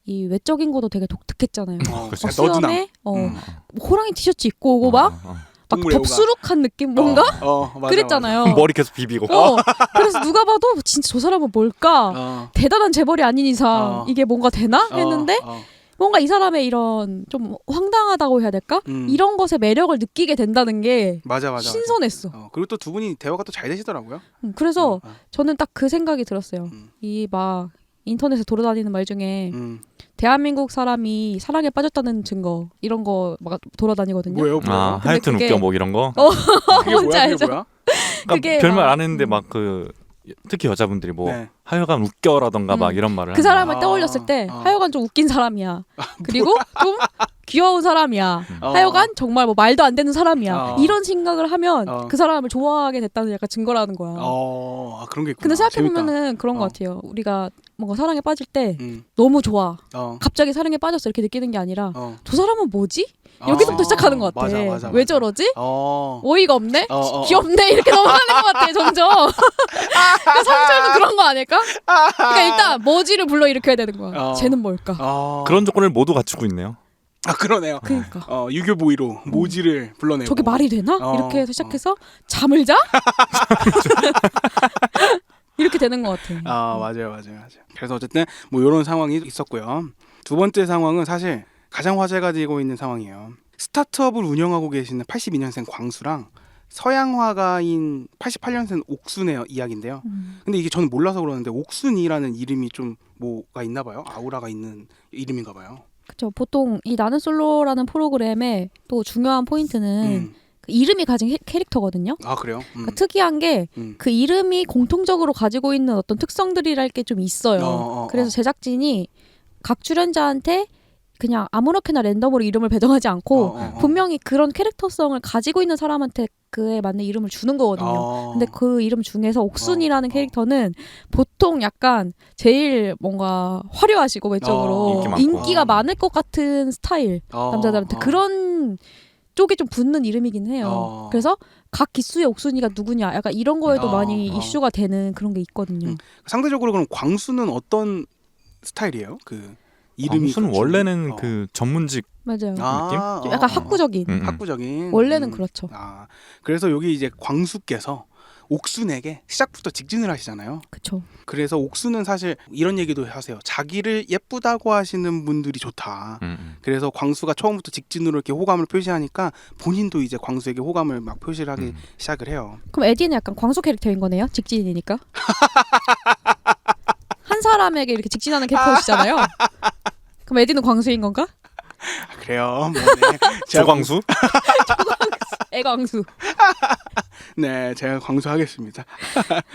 [SPEAKER 1] 이 외적인 것도 되게 독특했잖아요.
[SPEAKER 2] 너드남.
[SPEAKER 1] 수염에 호랑이 티셔츠 입고 오고 막
[SPEAKER 2] 동물 애호가.
[SPEAKER 1] 덥수룩한 느낌 뭔가
[SPEAKER 2] 맞아,
[SPEAKER 1] 그랬잖아요.
[SPEAKER 3] 머리 계속 비비고.
[SPEAKER 1] 그래서 누가 봐도 진짜 저 사람은 뭘까? 대단한 재벌이 아닌 이상 이게 뭔가 되나 했는데 뭔가 이 사람의 이런 좀 황당하다고 해야 될까? 이런 것에 매력을 느끼게 된다는 게
[SPEAKER 2] 맞아.
[SPEAKER 1] 신선했어.
[SPEAKER 2] 그리고 또 두 분이 대화가 또 잘 되시더라고요.
[SPEAKER 1] 그래서 저는 딱 그 생각이 들었어요. 이 막 인터넷에 돌아다니는 말 중에 대한민국 사람이 사랑에 빠졌다는 증거 이런 거 막 돌아다니거든요.
[SPEAKER 2] 뭐예요?
[SPEAKER 3] 하여튼
[SPEAKER 1] 그게-
[SPEAKER 3] 웃겨 뭐 이런 거.
[SPEAKER 2] 그게
[SPEAKER 1] 뭔지
[SPEAKER 2] 뭐야?
[SPEAKER 1] 알죠?
[SPEAKER 2] 그게 뭐야?
[SPEAKER 3] 그러니까
[SPEAKER 1] 그게
[SPEAKER 3] 별말
[SPEAKER 1] 막-
[SPEAKER 3] 안 했는데 막 그 특히 여자분들이 뭐
[SPEAKER 2] 네.
[SPEAKER 3] 하여간 웃겨라던가 막 이런 말을
[SPEAKER 1] 그 사람을
[SPEAKER 2] 아,
[SPEAKER 1] 떠올렸을 때
[SPEAKER 2] 아.
[SPEAKER 1] 하여간 좀 웃긴 사람이야. 그리고 좀 귀여운 사람이야.
[SPEAKER 2] 어.
[SPEAKER 1] 하여간 정말 뭐 말도 안 되는 사람이야.
[SPEAKER 2] 어.
[SPEAKER 1] 이런 생각을 하면
[SPEAKER 2] 어.
[SPEAKER 1] 그 사람을 좋아하게 됐다는 약간 증거라는 거야.
[SPEAKER 2] 그런 게 있구나.
[SPEAKER 1] 근데 생각해보면은 그런 것
[SPEAKER 2] 어.
[SPEAKER 1] 같아요. 우리가 뭔가 사랑에 빠질 때
[SPEAKER 2] 재밌다.
[SPEAKER 1] 너무 좋아.
[SPEAKER 2] 어.
[SPEAKER 1] 갑자기 사랑에 빠졌어 이렇게 느끼는 게 아니라
[SPEAKER 2] 어.
[SPEAKER 1] 저 사람은 뭐지? 여기서부터 시작하는 것 같아.
[SPEAKER 2] 맞아.
[SPEAKER 1] 왜 저러지?
[SPEAKER 2] 어.
[SPEAKER 1] 어이가 없네?
[SPEAKER 2] 어.
[SPEAKER 1] 귀엽네? 이렇게 넘어가는 것 같아 점점. 그러니까 상처에는 그런 거 아닐까? 그러니까 일단 뭐지를 불러일으켜야 되는 거야. 쟤는 뭘까?
[SPEAKER 3] 그런 조건을 모두 갖추고 있네요.
[SPEAKER 2] 그러네요.
[SPEAKER 1] 그러니까
[SPEAKER 2] 유교 보이로 모지를 불러내고.
[SPEAKER 1] 저게 말이 되나?
[SPEAKER 2] 어,
[SPEAKER 1] 이렇게 해서 시작해서 잠을 자? 이렇게 되는 것 같아.
[SPEAKER 2] 맞아요. 그래서 어쨌든 뭐 이런 상황이 있었고요. 두 번째 상황은 사실 가장 화제가 되고 있는 상황이에요. 스타트업을 운영하고 계시는 82년생 광수랑 서양 화가인 88년생 옥순의 이야기인데요. 근데 이게 저는 몰라서 그러는데 옥순이라는 이름이 좀 뭐가 있나 봐요. 아우라가 있는 이름인가 봐요.
[SPEAKER 1] 그렇죠. 보통 이 나는 솔로라는 프로그램의 또 중요한 포인트는 그 이름이 가진 캐릭터거든요.
[SPEAKER 2] 그래요?
[SPEAKER 1] 그러니까 특이한 게 그 이름이 공통적으로 가지고 있는 어떤 특성들이랄 게 좀 있어요. 그래서 제작진이 각 출연자한테 그냥 아무렇게나 랜덤으로 이름을 배정하지 않고 분명히 그런 캐릭터성을 가지고 있는 사람한테 그에 맞는 이름을 주는 거거든요. 근데 그 이름 중에서 옥순이라는 캐릭터는 보통 약간 제일 뭔가 화려하시고 외적으로
[SPEAKER 3] 인기 많고.
[SPEAKER 1] 인기가 많을 것 같은 스타일 남자들한테 그런 쪽에 좀 붙는 이름이긴 해요. 그래서 각 기수의 옥순이가 누구냐 약간 이런 거에도 많이 이슈가 되는 그런 게 있거든요.
[SPEAKER 2] 상대적으로 그럼 광수는 어떤 스타일이에요? 그 이름이
[SPEAKER 3] 광수는
[SPEAKER 2] 그렇죠.
[SPEAKER 3] 원래는 그 전문직
[SPEAKER 1] 맞아요.
[SPEAKER 3] 느낌?
[SPEAKER 1] 좀 약간 학구적인.
[SPEAKER 2] 학구적인.
[SPEAKER 1] 원래는 그렇죠.
[SPEAKER 2] 그래서 여기 이제 광수께서 옥순에게 시작부터 직진을 하시잖아요.
[SPEAKER 1] 그렇죠.
[SPEAKER 2] 그래서 옥순은 사실 이런 얘기도 하세요. 자기를 예쁘다고 하시는 분들이 좋다. 그래서 광수가 처음부터 직진으로 이렇게 호감을 표시하니까 본인도 이제 광수에게 호감을 막 표시를 하기 시작을 해요.
[SPEAKER 1] 그럼 에디는 약간 광수 캐릭터인 거네요? 직진이니까. 한 사람에게 이렇게 직진하는 캐릭터시잖아요. 그럼 에디는 광수인 건가?
[SPEAKER 2] 그래요. 뭐, 네.
[SPEAKER 3] 조광수?
[SPEAKER 1] 애광수.
[SPEAKER 2] 네, 제가 광수하겠습니다.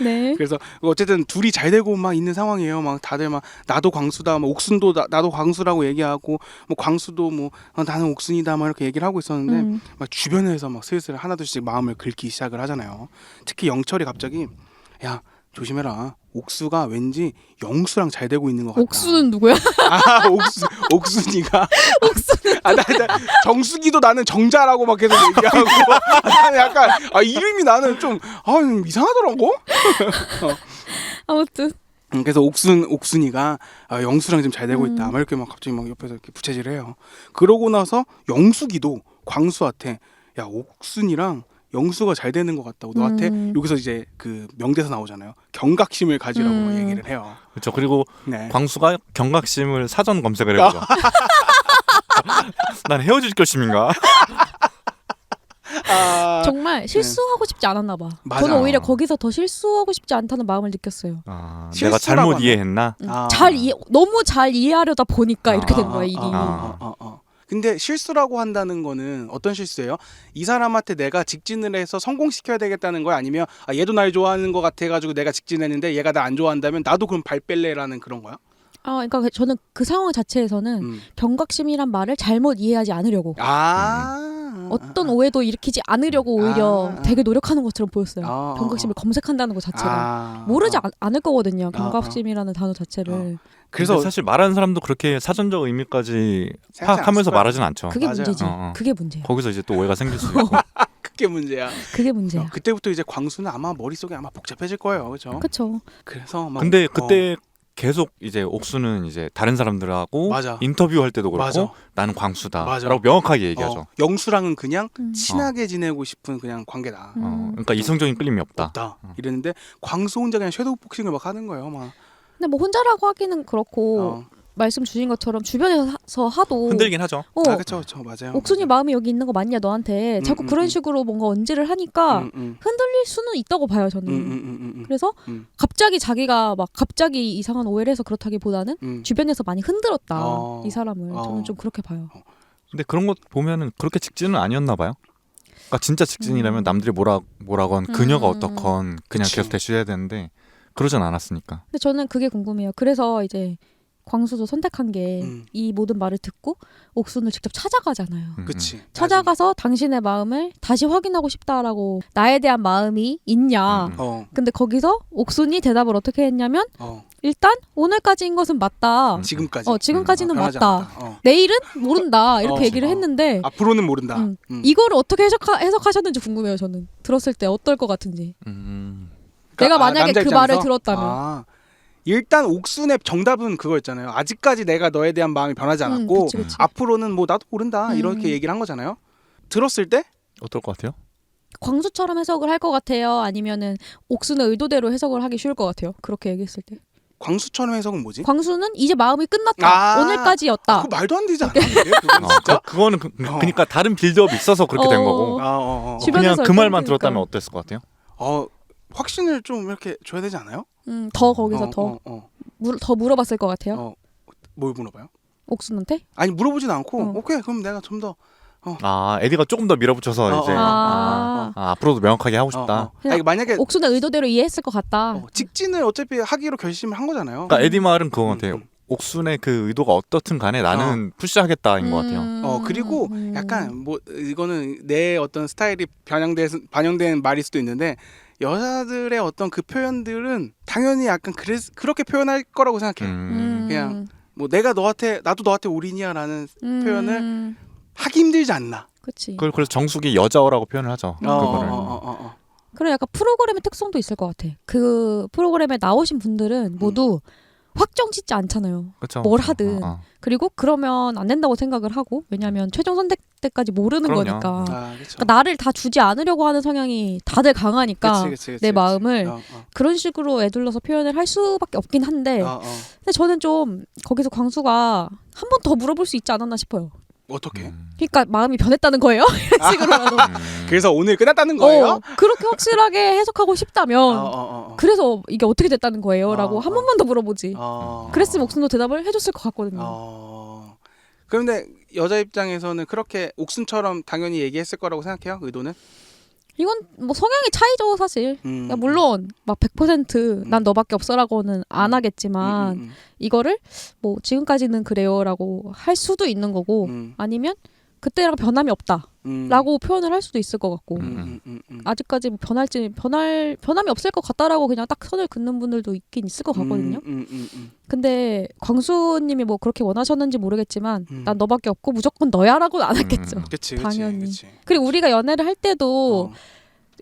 [SPEAKER 1] 네.
[SPEAKER 2] 그래서 어쨌든 둘이 잘 되고 막 있는 상황이에요. 막 다들 막 나도 광수다, 뭐 옥순도 나도 광수라고 얘기하고, 뭐 광수도 뭐 나는 옥순이다, 막 이렇게 얘기를 하고 있었는데 막 주변에서 막 슬슬 하나둘씩 마음을 긁기 시작을 하잖아요. 특히 영철이 갑자기 야 조심해라. 옥수가 왠지 영수랑 잘 되고 있는 것 같다.
[SPEAKER 1] 옥수는 누구야?
[SPEAKER 2] 옥순이가 나 정수기도 나는 정자라고 막 계속 얘기하고 나는 약간 이름이 나는 좀 이상하더라고.
[SPEAKER 1] 아무튼.
[SPEAKER 2] 그래서 옥순이가 영수랑 지금 잘 되고 있다. 막 이렇게 막 갑자기 막 옆에서 이렇게 부채질을 해요. 그러고 나서 영숙이도 광수한테 야 옥순이랑 영수가 잘 되는 것 같다고 너한테 여기서 이제 그 명대사 나오잖아요. 경각심을 가지라고 막 얘기를 해요.
[SPEAKER 3] 그렇죠. 그리고
[SPEAKER 2] 네.
[SPEAKER 3] 광수가 경각심을 사전 검색을 해보죠. 난 헤어질 결심인가?
[SPEAKER 1] 정말 실수하고 싶지 않았나 봐.
[SPEAKER 2] 맞아.
[SPEAKER 1] 저는 오히려 거기서 더 실수하고 싶지 않다는 마음을 느꼈어요.
[SPEAKER 3] 내가 잘못 이해했나?
[SPEAKER 1] 너무 잘 이해하려다 보니까 이렇게 된 거야 일이.
[SPEAKER 2] 근데 실수라고 한다는 거는 어떤 실수예요? 이 사람한테 내가 직진을 해서 성공시켜야 되겠다는 거야? 아니면 얘도 날 좋아하는 것 같아가지고 내가 직진했는데 얘가 나 안 좋아한다면 나도 그럼 발 뺄래라는 그런 거야?
[SPEAKER 1] 그러니까 저는 그 상황 자체에서는 경각심이란 말을 잘못 이해하지 않으려고 어떤 오해도 일으키지 않으려고 오히려 되게 노력하는 것처럼 보였어요. 경각심을 검색한다는 것 자체가 모르지 않을 거거든요. 경각심이라는 단어 자체를.
[SPEAKER 3] 그래서 사실 말하는 사람도 그렇게 사전적 의미까지 파악하면서 말하진 않죠.
[SPEAKER 1] 그게 문제지. 그게 문제야.
[SPEAKER 3] 거기서 이제 또 오해가 생길 수 있고.
[SPEAKER 2] 그게 문제야.
[SPEAKER 1] 그게 문제야.
[SPEAKER 2] 그때부터 이제 광수는 아마 머릿속에 아마 복잡해질 거예요. 그렇죠?
[SPEAKER 1] 그렇죠.
[SPEAKER 2] 그래서 막
[SPEAKER 3] 근데 그때 계속 이제 옥수는 이제 다른 사람들하고
[SPEAKER 2] 맞아.
[SPEAKER 3] 인터뷰할 때도 그렇고
[SPEAKER 2] 맞아.
[SPEAKER 3] 나는 광수다라고
[SPEAKER 2] 맞아.
[SPEAKER 3] 명확하게 얘기하죠.
[SPEAKER 2] 영수랑은 그냥
[SPEAKER 1] 음.
[SPEAKER 2] 친하게 지내고 싶은 그냥 관계다.
[SPEAKER 3] 그러니까 이성적인 끌림이 없다.
[SPEAKER 2] 없다. 이랬는데 광수 혼자 그냥 섀도우 복싱을 막 하는 거예요, 막.
[SPEAKER 1] 근데 뭐 혼자라고 하기는 그렇고
[SPEAKER 2] 어.
[SPEAKER 1] 말씀 주신 것처럼 주변에서 하도
[SPEAKER 3] 흔들긴 하죠.
[SPEAKER 1] 어,
[SPEAKER 2] 그렇죠, 맞아요.
[SPEAKER 1] 옥순이 마음이 여기 있는 거 맞냐 너한테 자꾸 그런 식으로 뭔가 언지를 하니까 흔들릴 수는 있다고 봐요 저는. 그래서 갑자기 자기가 막 갑자기 이상한 오해를 해서 그렇다기보다는 주변에서 많이 흔들었다 이 사람을 저는 좀 그렇게 봐요.
[SPEAKER 3] 근데 그런 것 보면은 그렇게 직진은 아니었나 봐요. 그러니까 진짜 직진이라면 남들이 뭐라건 그녀가 어떻건 그냥
[SPEAKER 2] 그치.
[SPEAKER 3] 계속 대쉬해야 되는데 그러진 않았으니까.
[SPEAKER 1] 근데 저는 그게 궁금해요. 그래서 이제 광수도 선택한 게 이 모든 말을 듣고 옥순을 직접 찾아가잖아요.
[SPEAKER 2] 그치.
[SPEAKER 1] 찾아가서 당신의 마음을 다시 확인하고 싶다라고 나에 대한 마음이 있냐. 근데 거기서 옥순이 대답을 어떻게 했냐면 일단 오늘까지인 것은 맞다.
[SPEAKER 2] 지금까지.
[SPEAKER 1] 지금까지는
[SPEAKER 2] 변하지
[SPEAKER 1] 맞다.
[SPEAKER 2] 않았다.
[SPEAKER 1] 내일은 모른다. 이렇게 얘기를 했는데
[SPEAKER 2] 앞으로는 모른다.
[SPEAKER 1] 이거를 어떻게 해석하셨는지 궁금해요. 저는 들었을 때 어떨 것 같은지. 내가 만약에
[SPEAKER 2] 남자
[SPEAKER 1] 그 말을
[SPEAKER 2] 입장에서?
[SPEAKER 1] 들었다면.
[SPEAKER 2] 일단 옥순의 정답은 그거였잖아요. 아직까지 내가 너에 대한 마음이 변하지 않았고
[SPEAKER 1] 그치.
[SPEAKER 2] 앞으로는 뭐 나도 모른다 이렇게 얘기를 한 거잖아요. 들었을 때
[SPEAKER 3] 어떨 것 같아요?
[SPEAKER 1] 광수처럼 해석을 할 것 같아요? 아니면은 옥순의 의도대로 해석을 하기 쉬울 것 같아요? 그렇게 얘기했을 때.
[SPEAKER 2] 광수처럼 해석은 뭐지?
[SPEAKER 1] 광수는 이제 마음이 끝났다. 오늘까지였다.
[SPEAKER 2] 그거 말도 안 되지 않아? 그건 진짜?
[SPEAKER 3] 그거는 그러니까 다른 빌드업이 있어서 그렇게 된 거고. 그냥
[SPEAKER 1] 주변에서
[SPEAKER 3] 그 말만
[SPEAKER 1] 그러니까.
[SPEAKER 3] 들었다면 어땠을 것 같아요?
[SPEAKER 2] 확신을 좀 이렇게 줘야 되지 않아요?
[SPEAKER 1] 더 거기서 더 물어봤을 것 같아요.
[SPEAKER 2] 뭘 물어봐요?
[SPEAKER 1] 옥순한테?
[SPEAKER 2] 아니 물어보진 않고 오케이 그럼 내가 좀 더
[SPEAKER 3] 에디가 조금 더 밀어붙여서 이제 앞으로도 명확하게 하고 싶다.
[SPEAKER 2] 아니, 만약에
[SPEAKER 1] 옥순의 의도대로 이해했을 것 같다.
[SPEAKER 2] 직진을 어차피 하기로 결심을 한 거잖아요.
[SPEAKER 3] 그러니까 에디 말은 그거 같아요. 옥순의 그 의도가 어떻든 간에 나는 푸시하겠다인 것 같아요.
[SPEAKER 2] 그리고 약간 뭐 이거는 내 어떤 스타일이 반영된 말일 수도 있는데 여자들의 어떤 그 표현들은 당연히 약간 그렇게 표현할 거라고 생각해. 그냥 뭐 나도 너한테 올인이야라는 표현을 하기 힘들지 않나.
[SPEAKER 1] 그렇지.
[SPEAKER 3] 그래서 정숙이 여자어라고 표현을 하죠. 그거를.
[SPEAKER 1] 그래 약간 프로그램의 특성도 있을 것 같아. 그 프로그램에 나오신 분들은 모두 확정 짓지 않잖아요.
[SPEAKER 3] 그쵸.
[SPEAKER 1] 뭘 하든. 그리고 그러면 안 된다고 생각을 하고 왜냐하면 최종 선택 때까지 모르는
[SPEAKER 3] 그럼요.
[SPEAKER 1] 거니까.
[SPEAKER 2] 그쵸.
[SPEAKER 1] 그러니까 나를 다 주지 않으려고 하는 성향이 다들 강하니까
[SPEAKER 2] 그치,
[SPEAKER 1] 내 마음을
[SPEAKER 2] 어.
[SPEAKER 1] 그런 식으로 애둘러서 표현을 할 수밖에 없긴 한데 근데 저는 좀 거기서 광수가 한 번 더 물어볼 수 있지 않았나 싶어요.
[SPEAKER 2] 어떻게?
[SPEAKER 1] 그러니까 마음이 변했다는 거예요? 이런 식으로라도.
[SPEAKER 2] 그래서 오늘 끝났다는 거예요?
[SPEAKER 1] 그렇게 확실하게 해석하고 싶다면 그래서 이게 어떻게 됐다는 거예요? 라고 한 번만 더 물어보지. 그랬으면 옥순도 대답을 해줬을 것 같거든요.
[SPEAKER 2] 그런데 여자 입장에서는 그렇게 옥순처럼 당연히 얘기했을 거라고 생각해요? 의도는?
[SPEAKER 1] 이건 뭐 성향의 차이죠 사실. 그러니까 물론 막 100%난 너밖에 없어라고는 안 하겠지만 이거를 뭐 지금까지는 그래요라고 할 수도 있는 거고 아니면 그때랑 변함이 없다라고 표현을 할 수도 있을 것 같고 아직까지 뭐 변함이 없을 것 같다라고 그냥 딱 선을 긋는 분들도 있긴 있을 것 같거든요. 근데 광수님이 뭐 그렇게 원하셨는지 모르겠지만 난 너밖에 없고 무조건 너야라고는 안 했겠죠.
[SPEAKER 2] 그치,
[SPEAKER 1] 당연히.
[SPEAKER 2] 그치.
[SPEAKER 1] 그리고 우리가 연애를 할 때도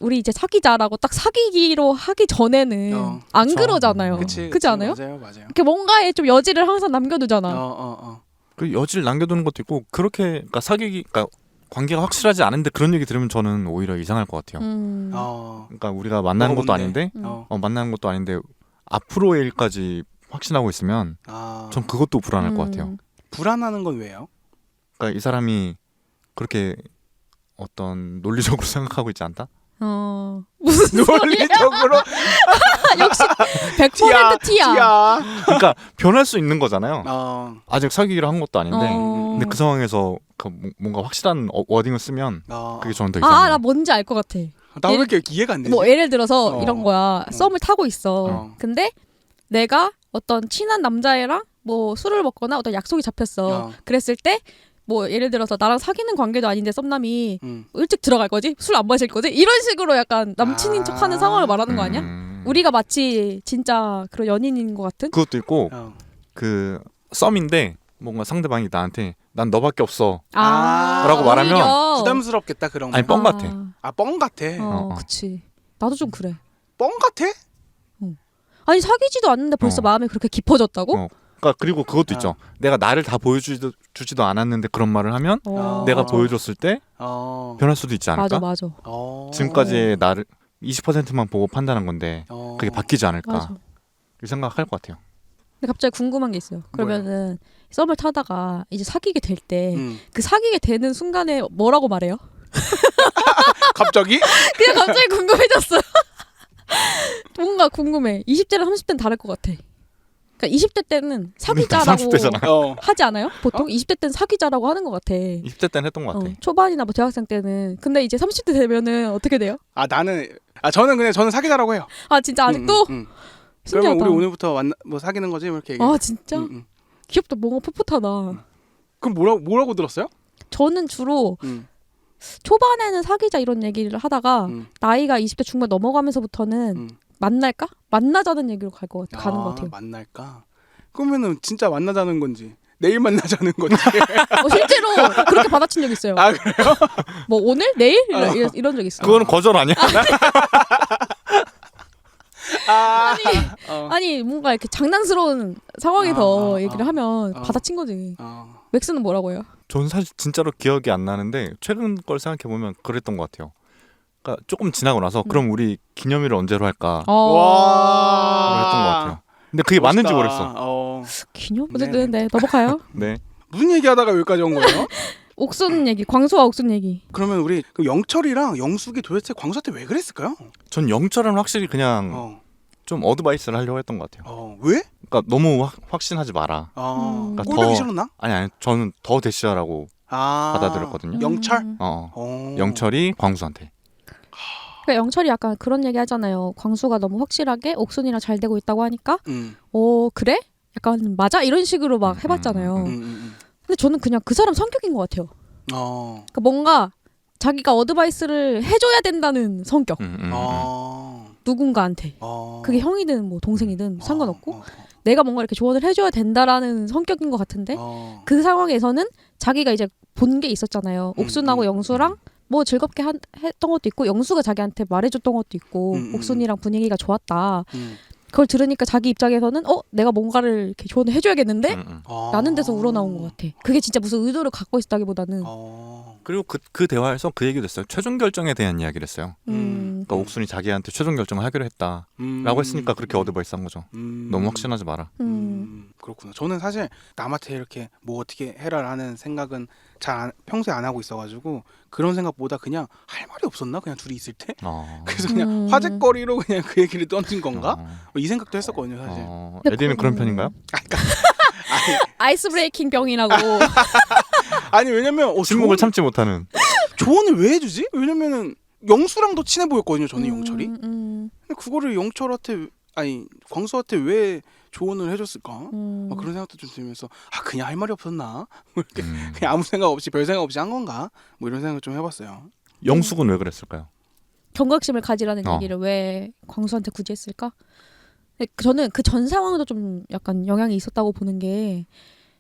[SPEAKER 1] 우리 이제 사귀자라고 딱 사귀기로 하기 전에는 안
[SPEAKER 3] 그쵸.
[SPEAKER 1] 그러잖아요.
[SPEAKER 2] 그치
[SPEAKER 1] 않아요?
[SPEAKER 2] 맞아요.
[SPEAKER 1] 이렇게 뭔가에 좀 여지를 항상 남겨두잖아.
[SPEAKER 3] 그 여지를 남겨두는 것도 있고 그렇게 그러니까 그러니까 관계가 확실하지 않은데 그런 얘기 들으면 저는 오히려 이상할 것 같아요. 그러니까 우리가 만나는 것도 아닌데 만나는 것도 아닌데 앞으로의 일까지 확신하고 있으면 전 그것도 불안할 것 같아요.
[SPEAKER 2] 불안하는 건 왜요?
[SPEAKER 3] 그러니까 이 사람이 그렇게 어떤 논리적으로 생각하고 있지 않다?
[SPEAKER 1] 무슨
[SPEAKER 2] 논리적으로
[SPEAKER 1] 역시 100% T야.
[SPEAKER 3] 그러니까 변할 수 있는 거잖아요. 아직 사귀기로 한 것도 아닌데 근데 그 상황에서 그 뭔가 확실한 워딩을 쓰면 그게 저는 더 이상해요.
[SPEAKER 1] 나 뭔지 알 것 같아.
[SPEAKER 2] 나 왜 이렇게 이해가 안 되지?
[SPEAKER 1] 뭐 예를 들어서 이런 거야. 썸을 타고 있어. 근데 내가 어떤 친한 남자애랑 뭐 술을 먹거나 어떤 약속이 잡혔어. 그랬을 때 뭐 예를 들어서 나랑 사귀는 관계도 아닌데 썸남이 일찍 들어갈 거지? 술 안 마실 거지? 이런 식으로 약간 남친인 척하는 상황을 말하는 거 아니야? 우리가 마치 진짜 그런 연인인 것 같은?
[SPEAKER 3] 그것도 있고 그 썸인데 뭔가 상대방이 나한테 난 너밖에 없어 라고 말하면
[SPEAKER 1] 오히려.
[SPEAKER 2] 부담스럽겠다 그런 거.
[SPEAKER 3] 아니 뻥 같아.
[SPEAKER 2] 뻥 같아.
[SPEAKER 1] 그치. 나도 좀 그래.
[SPEAKER 2] 뻥 같아?
[SPEAKER 1] 아니 사귀지도 않는데 벌써 마음이 그렇게 깊어졌다고?
[SPEAKER 3] 그러니까 그리고 그것도 있죠. 내가 나를 다 보여주지도 않았는데 그런 말을 하면 내가 보여줬을 때 변할 수도 있지 않을까?
[SPEAKER 1] 맞아.
[SPEAKER 3] 지금까지 나를 20%만 보고 판단한 건데 그게 바뀌지 않을까?
[SPEAKER 1] 맞아.
[SPEAKER 3] 이 생각할 것 같아요.
[SPEAKER 1] 근데 갑자기 궁금한 게 있어요. 그러면은 썸을 타다가 이제 사귀게 될 때 그 사귀게 되는 순간에 뭐라고 말해요?
[SPEAKER 2] 갑자기?
[SPEAKER 1] 그냥 갑자기 궁금해졌어요. 뭔가 궁금해. 20대랑 30대는 다를 것 같아. 그러니까 20대 때는 사귀자라고
[SPEAKER 3] 30대잖아.
[SPEAKER 1] 하지 않아요? 보통 20대 때는 사귀자라고 하는 것 같아.
[SPEAKER 3] 20대 때는 했던 것 같아.
[SPEAKER 1] 초반이나 뭐 대학생 때는. 근데 이제 30대 되면은 어떻게 돼요?
[SPEAKER 2] 저는 사귀자라고 해요.
[SPEAKER 1] 아 진짜 아직도?
[SPEAKER 2] 그러면 우리 오늘부터 뭐 사귀는 거지? 이렇게 얘기해.
[SPEAKER 1] 아 진짜? 귀엽다. 뭔가 풋풋하다.
[SPEAKER 2] 그럼 뭐라고 들었어요?
[SPEAKER 1] 저는 주로 초반에는 사귀자 이런 얘기를 하다가 나이가 20대 중반 넘어가면서부터는 만날까? 만나자는 얘기로 가는 것 같아요.
[SPEAKER 2] 만날까? 그러면은 진짜 만나자는 건지 내일 만나자는 건지.
[SPEAKER 1] 실제로 그렇게 받아친 적 있어요.
[SPEAKER 2] 아 그래요?
[SPEAKER 1] 뭐 오늘? 내일? 이런 적 있어요.
[SPEAKER 3] 그거는 거절 아니야?
[SPEAKER 1] 아니 뭔가 이렇게 장난스러운 상황에서 얘기를 하면 받아친 거지. 맥스는 뭐라고 해요?
[SPEAKER 3] 전 사실 진짜로 기억이 안 나는데 최근 걸 생각해 보면 그랬던 것 같아요. 그러니까 조금 지나고 나서 그럼 우리 기념일을 언제로 할까?
[SPEAKER 2] 와.
[SPEAKER 3] 했던 것 같아요. 근데 그게
[SPEAKER 2] 멋있다.
[SPEAKER 3] 맞는지 모르겠어.
[SPEAKER 1] 기념? 어쨌든 네 넘어가요.
[SPEAKER 3] 네.
[SPEAKER 2] 무슨 얘기하다가 여기까지 온 거예요?
[SPEAKER 1] 옥순 얘기, 광수와 옥순 얘기.
[SPEAKER 2] 그러면 우리 그 영철이랑 영숙이 도대체 광수한테 왜 그랬을까요?
[SPEAKER 3] 전 영철은 확실히 그냥 좀 어드바이스를 하려고 했던 것 같아요.
[SPEAKER 2] 왜?
[SPEAKER 3] 그러니까 너무 확신하지 마라.
[SPEAKER 2] 그러니까
[SPEAKER 3] 더-
[SPEAKER 2] 꼴보기 싫었나?
[SPEAKER 3] 아니 저는 더 대시하라고 받아들였거든요.
[SPEAKER 2] 영철?
[SPEAKER 3] 영철이 광수한테.
[SPEAKER 1] 그러니까 영철이 약간 그런 얘기 하잖아요. 광수가 너무 확실하게 옥순이랑 잘 되고 있다고 하니까 그래? 약간 맞아? 이런 식으로 막 해봤잖아요. 근데 저는 그냥 그 사람 성격인 것 같아요. 그러니까 뭔가 자기가 어드바이스를 해줘야 된다는 성격. 누군가한테. 그게 형이든 뭐 동생이든 상관없고 내가 뭔가 이렇게 조언을 해줘야 된다라는 성격인 것 같은데 그 상황에서는 자기가 이제 본 게 있었잖아요. 옥순하고 영수랑 뭐 즐겁게 했던 것도 있고 영수가 자기한테 말해줬던 것도 있고 옥순이랑 분위기가 좋았다. 그걸 들으니까 자기 입장에서는 내가 뭔가를 이렇게 조언을 해줘야겠는데? 라는 데서 우러나온 것 같아. 그게 진짜 무슨 의도를 갖고 있다기보다는
[SPEAKER 3] 그리고 그 대화에서 그 얘기도 했어요. 최종 결정에 대한 이야기를 했어요. 그러니까 옥순이 자기한테 최종 결정을 하기로 했다라고 했으니까 그렇게 어드바이스 한 거죠. 너무 확신하지 마라.
[SPEAKER 2] 그렇구나. 저는 사실 남한테 이렇게 뭐 어떻게 해라라는 생각은 평소에 안 하고 있어가지고 그런 생각보다 그냥 할 말이 없었나? 그냥 둘이 있을 때? 그래서 그냥 화제거리로 그냥 그 얘기를 던진 건가? 이 생각도 했었거든요 사실.
[SPEAKER 3] 에디는 그런 편인가요?
[SPEAKER 1] 아이스 브레이킹 병이라고.
[SPEAKER 2] 아니 왜냐면
[SPEAKER 3] 침묵을 참지 못하는.
[SPEAKER 2] 조언을 왜 해주지? 왜냐면은 영수랑도 친해 보였거든요 저는 영철이. 근데 그거를 영철한테 광수한테 왜 조언을 해줬을까? 그런 생각도 좀 들면서 그냥 할 말이 없었나? 뭐 이렇게 그냥 아무 생각 없이 별 생각 없이 한 건가? 뭐 이런 생각을 좀 해봤어요.
[SPEAKER 3] 영숙은 왜 그랬을까요?
[SPEAKER 1] 경각심을 가지라는 얘기를 왜 광수한테 굳이 했을까? 저는 그 전 상황도 좀 약간 영향이 있었다고 보는 게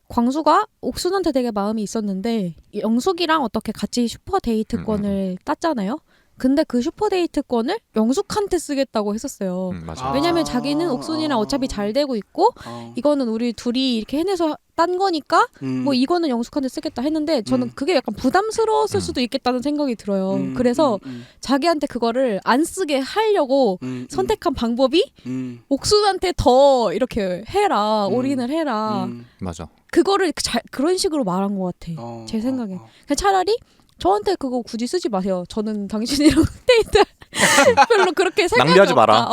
[SPEAKER 1] 광수가 옥순한테 되게 마음이 있었는데 영숙이랑 어떻게 같이 슈퍼 데이트권을 땄잖아요. 근데 그 슈퍼 데이트권을 영숙한테 쓰겠다고 했었어요. 왜냐면 자기는 옥순이랑 어차피 잘 되고 있고 이거는 우리 둘이 이렇게 해내서 딴 거니까 뭐 이거는 영숙한테 쓰겠다 했는데 저는 그게 약간 부담스러웠을 수도 있겠다는 생각이 들어요. 그래서 자기한테 그거를 안 쓰게 하려고 선택한 방법이 옥순한테 더 이렇게 해라, 올인을 해라.
[SPEAKER 3] 맞아.
[SPEAKER 1] 그거를 그런 식으로 말한 것 같아. 제 생각에. 그냥 차라리 저한테 그거 굳이 쓰지 마세요. 저는 당신이랑 데이트 별로 그렇게 생각이
[SPEAKER 3] 낭비하지
[SPEAKER 1] 없다.
[SPEAKER 3] 마라.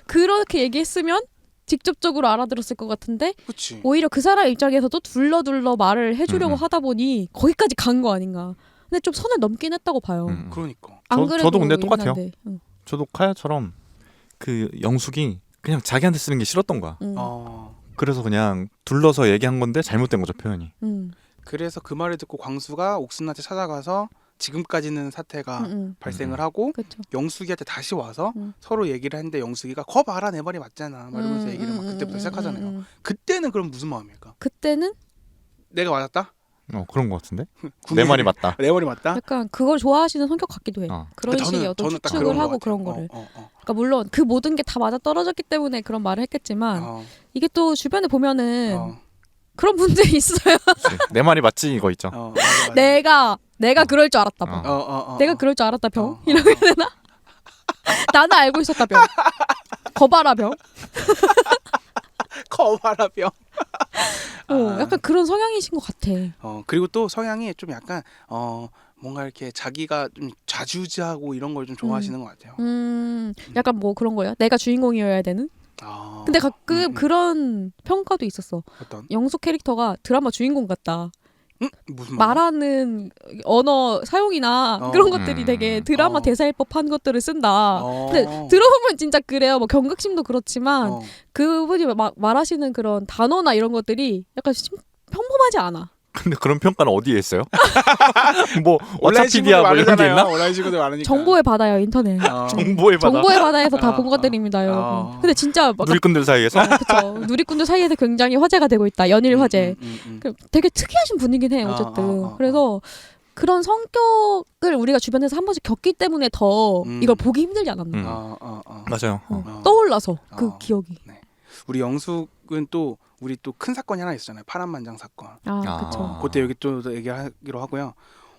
[SPEAKER 1] 그렇게 얘기했으면 직접적으로 알아들었을 것 같은데
[SPEAKER 2] 그치.
[SPEAKER 1] 오히려 그 사람 입장에서도 둘러 말을 해주려고 하다 보니 거기까지 간 거 아닌가. 근데 좀 선을 넘긴 했다고 봐요.
[SPEAKER 2] 그러니까.
[SPEAKER 1] 안 그래도
[SPEAKER 3] 저도 근데 똑같아요.
[SPEAKER 1] 예민한데.
[SPEAKER 3] 저도 카야처럼 그 영숙이 그냥 자기한테 쓰는 게 싫었던 거야. 그래서 그냥 둘러서 얘기한 건데 잘못된 거죠, 표현이.
[SPEAKER 2] 그래서 그 말을 듣고 광수가 옥순한테 찾아가서 지금까지는 사태가 발생을 하고
[SPEAKER 1] 그쵸.
[SPEAKER 2] 영숙이한테 다시 와서 서로 얘기를 했는데 영숙이가 거 봐라 내 말이 맞잖아 막 이러면서 얘기를 막 그때부터 시작하잖아요. 그때는 그럼 무슨 마음일까?
[SPEAKER 1] 그때는
[SPEAKER 2] 내가 맞았다?
[SPEAKER 3] 그런 것 같은데. 내 말이 맞다.
[SPEAKER 2] 내 말이 맞다.
[SPEAKER 1] 약간 그걸 좋아하시는 성격 같기도 해. 그런
[SPEAKER 2] 저는-
[SPEAKER 1] 식의 어떤
[SPEAKER 2] 저는 딱
[SPEAKER 1] 추측을
[SPEAKER 2] 그런
[SPEAKER 1] 하고
[SPEAKER 2] 것
[SPEAKER 1] 그런
[SPEAKER 2] 같아요.
[SPEAKER 1] 거를. 그러니까 물론 그 모든 게 다 맞아 떨어졌기 때문에 그런 말을 했겠지만 이게 또 주변에 보면은 그런 분들이 있어요.
[SPEAKER 3] 내 말이 맞지 이거 있죠.
[SPEAKER 2] 맞아.
[SPEAKER 1] 내가 그럴 줄 알았다 병. 내가 그럴 줄 알았다 병. 이러게 되나? 나는 알고 있었다 병. 거봐라 병.
[SPEAKER 2] 거봐라 병.
[SPEAKER 1] 약간 그런 성향이신 것 같아.
[SPEAKER 2] 그리고 또 성향이 좀 약간 뭔가 이렇게 자기가 좀 좌지우지하고 이런 걸 좀 좋아하시는 것 같아요.
[SPEAKER 1] 약간 뭐 그런 거야. 내가 주인공이어야 되는. 근데 가끔 그런 평가도 있었어.
[SPEAKER 2] 어떤?
[SPEAKER 1] 영수 캐릭터가 드라마 주인공 같다.
[SPEAKER 2] 무슨 말?
[SPEAKER 1] 말하는 언어 사용이나 그런 것들이 되게 드라마 대사일 법한 것들을 쓴다. 근데 들어보면 진짜 그래요. 뭐 경각심도 그렇지만 그분이 말하시는 그런 단어나 이런 것들이 약간 평범하지 않아.
[SPEAKER 3] 근데 그런 평가는 어디에 있어요? 뭐
[SPEAKER 2] 온라인
[SPEAKER 3] 워차피디아 뭐 이런 게 있나?
[SPEAKER 2] 온라인 친구들 많으니까.
[SPEAKER 1] 정보의 바다요 인터넷.
[SPEAKER 3] 정보의 바다.
[SPEAKER 1] 정보의 바다에서 다 본 것들입니다, 여러분. 근데 진짜 막
[SPEAKER 3] 누리꾼들 사이에서.
[SPEAKER 1] 그쵸. 누리꾼들 사이에서 굉장히 화제가 되고 있다. 연일 화제. 되게 특이하신 분이긴 해 어쨌든. 그래서 그런 성격을 우리가 주변에서 한 번씩 겪기 때문에 더 이걸 보기 힘들지 않았나.
[SPEAKER 3] 맞아요.
[SPEAKER 1] 떠올라서 그 기억이.
[SPEAKER 2] 네. 우리 영숙은 또 우리 또 큰 사건이 하나 있었잖아요. 파란만장 사건.
[SPEAKER 1] 그쵸.
[SPEAKER 2] 그때 여기 또 얘기하기로 하고요.